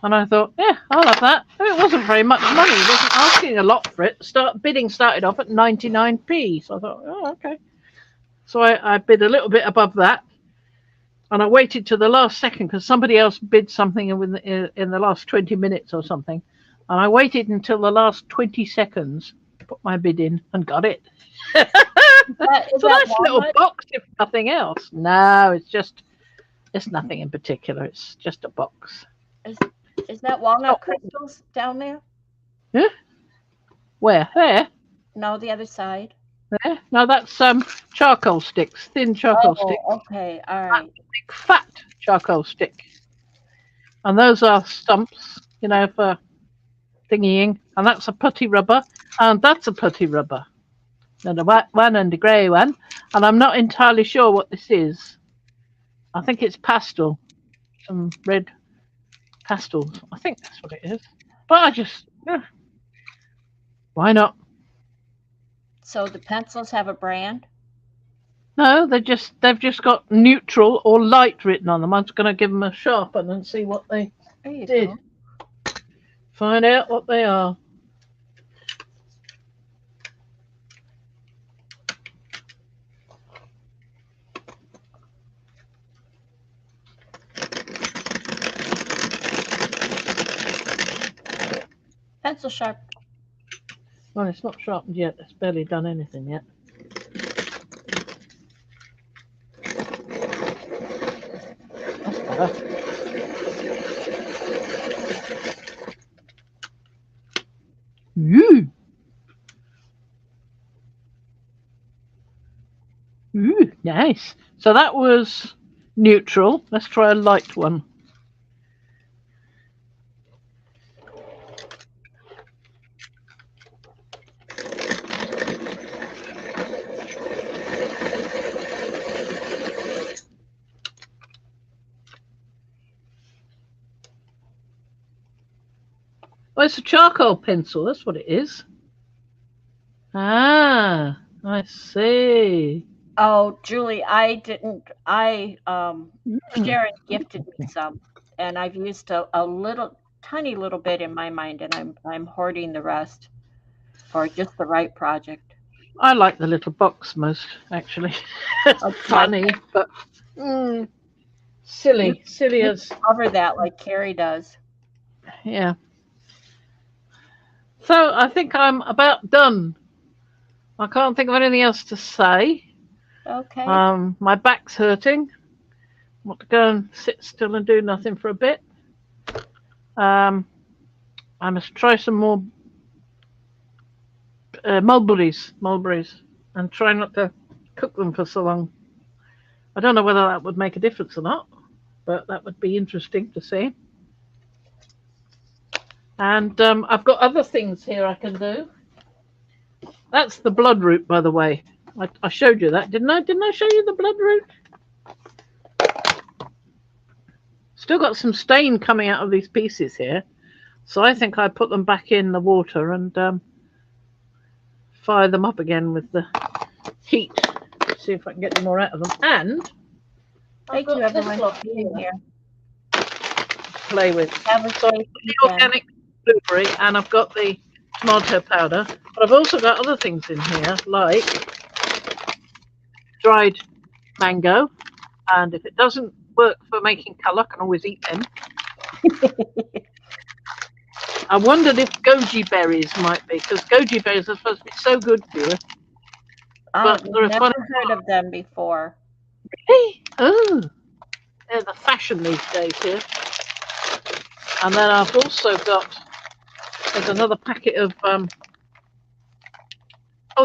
And I thought, I'll have that. It wasn't very much money. It wasn't asking a lot for it. Bidding started off at 99p. So I thought, okay. So I bid a little bit above that. And I waited to the last second because somebody else bid something in the last 20 minutes or something. And I waited until the last 20 seconds, put my bid in, and got it. It's a nice little box, if nothing else. No, it's nothing in particular. It's just a box. Is that walnut crystals down there? Yeah. Where? There? No, the other side. There? No, that's charcoal sticks, thin charcoal sticks. Okay, all right. Big fat charcoal stick. And those are stumps, for thingying. And that's a putty rubber. And that's a putty rubber. And the white one and the grey one. And I'm not entirely sure what this is. I think it's pastel. Some red pastels. I think that's what it is. But I just, why not? So the pencils have a brand? No, they've just got neutral or light written on them. I'm just going to give them a sharpen and see what they did. Go. Find out what they are. Pencil sharp. Well, it's not sharpened yet. It's barely done anything yet. Ooh. Ooh, nice. So that was neutral. Let's try a light one. Oh, it's a charcoal pencil. That's what it is. Ah, I see. Oh, Julie, I didn't. Mm. Sharon gifted me some, and I've used a little, tiny little bit in my mind, and I'm hoarding the rest for just the right project. I like the little box most, actually. It's Okay. funny, but silly You as cover that like Carrie does. yeah. So I think I'm about done. I can't think of anything else to say. Okay. My back's hurting. I want to go and sit still and do nothing for a bit. I must try some more mulberries, and try not to cook them for so long. I don't know whether that would make a difference or not, but that would be interesting to see. And I've got other things here I can do. That's the bloodroot, by the way. I showed you that, didn't I? Didn't I show you the bloodroot? Still got some stain coming out of these pieces here. So I think I put them back in the water and fire them up again with the heat. See if I can get any more out of them. And Thank you, everyone, for being here. Play with. Have a So safe the weekend. organic blueberry, and I've got the tomato powder, but I've also got other things in here like dried mango, and if it doesn't work for making colour, I can always eat them. I wondered if goji berries might be, because goji berries are supposed to be so good for you. I've But they're a never funny heard of them before. Hey, oh, they're the fashion these days here. And then I've also got, there's another packet of,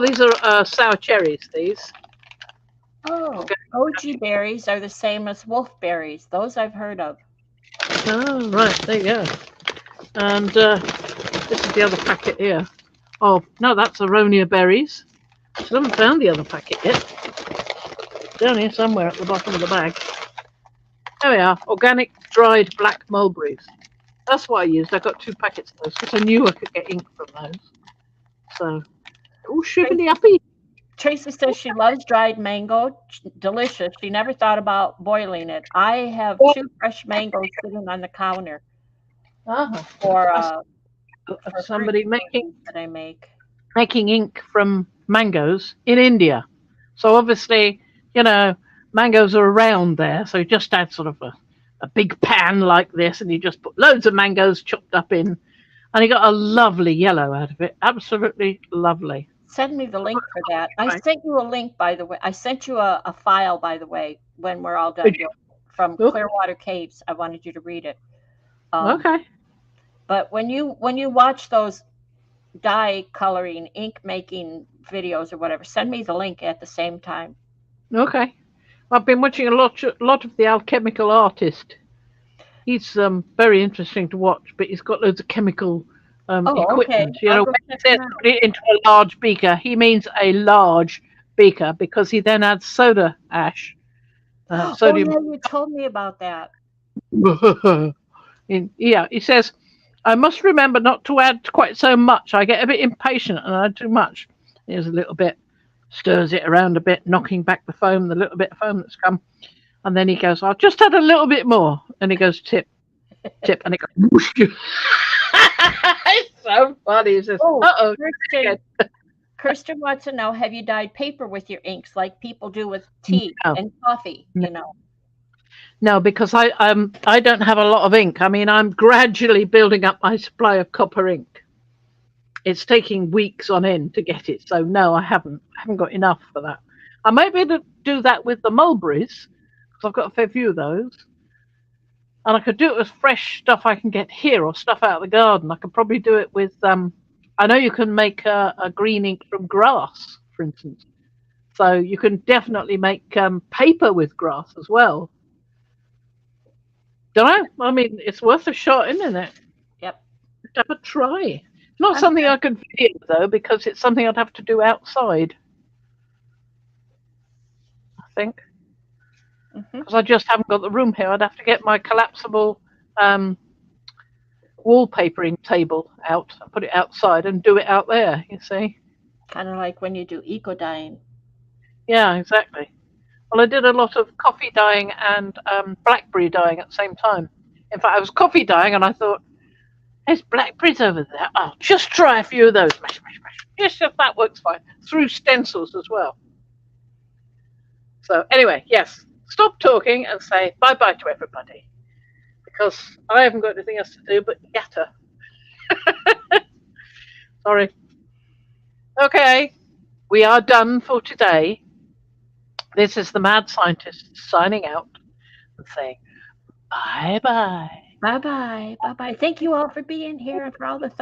these are sour cherries, these. Oh, goji berries are the same as wolfberries. Those I've heard of. Oh, right, there you go. And this is the other packet here. Oh, no, that's aronia berries. I haven't found the other packet yet. Down here somewhere at the bottom of the bag. There we are, organic dried black mulberries. That's what I used. I got 2 packets of those because I knew I could get ink from those. So, oh, shibbity uppy. Tracy says she loves dried mango. Delicious. She never thought about boiling it. I have 2 fresh mangoes sitting on the counter for Somebody fruit making that I make. ink from mangoes in India. So obviously, mangoes are around there. So you just add sort of a big pan like this, and you just put loads of mangoes chopped up in, and you got a lovely yellow out of it. Absolutely lovely. Send me the link for that. I sent you a link, by the way. I sent you a file, by the way, when we're all done, from Okay. Clearwater Caves. I wanted you to read it. Okay. But when you watch those dye coloring, ink making videos or whatever, send me the link at the same time. Okay. I've been watching a lot of the alchemical artist. He's very interesting to watch, but he's got loads of chemical equipment. Okay. When he says put it into a large beaker, he means a large beaker because he then adds soda ash. Sodium. Yeah, you told me about that. He says, I must remember not to add quite so much. I get a bit impatient and I add too much. Here's a little bit, stirs it around a bit, knocking back the foam, the little bit of foam that's come. And then he goes, I'll just add a little bit more. And he goes, tip, and it goes, whoosh. It's so funny. He says, uh-oh. Kirsten wants to know, have you dyed paper with your inks like people do with tea and coffee, No, because I don't have a lot of ink. I mean, I'm gradually building up my supply of copper ink. It's taking weeks on end to get it. So no, I haven't got enough for that. I might be able to do that with the mulberries, because I've got a fair few of those. And I could do it with fresh stuff I can get here or stuff out of the garden. I could probably do it with I know you can make a green ink from grass, for instance. So you can definitely make paper with grass as well. Don't know. I mean, it's worth a shot, isn't it? Yep. Just have a try. Not I'm something I could video though, because it's something I'd have to do outside. I think Mhm. because I just haven't got the room here. I'd have to get my collapsible um, wallpapering table out and put it outside and do it out there. You see? Kind of like when you do eco dyeing. Yeah, exactly. Well, I did a lot of coffee dyeing and blackberry dyeing at the same time. In fact, I was coffee dyeing and I thought, there's blackberries over there. I'll just try a few of those. Mash, mash, mash. Yes, if that works fine. Through stencils as well. So anyway, yes, stop talking and say bye-bye to everybody. Because I haven't got anything else to do but yatter. Sorry. Okay, we are done for today. This is the Mad Scientist signing out and saying bye-bye. Bye bye. Bye bye. Thank you all for being here and for all the thumbs.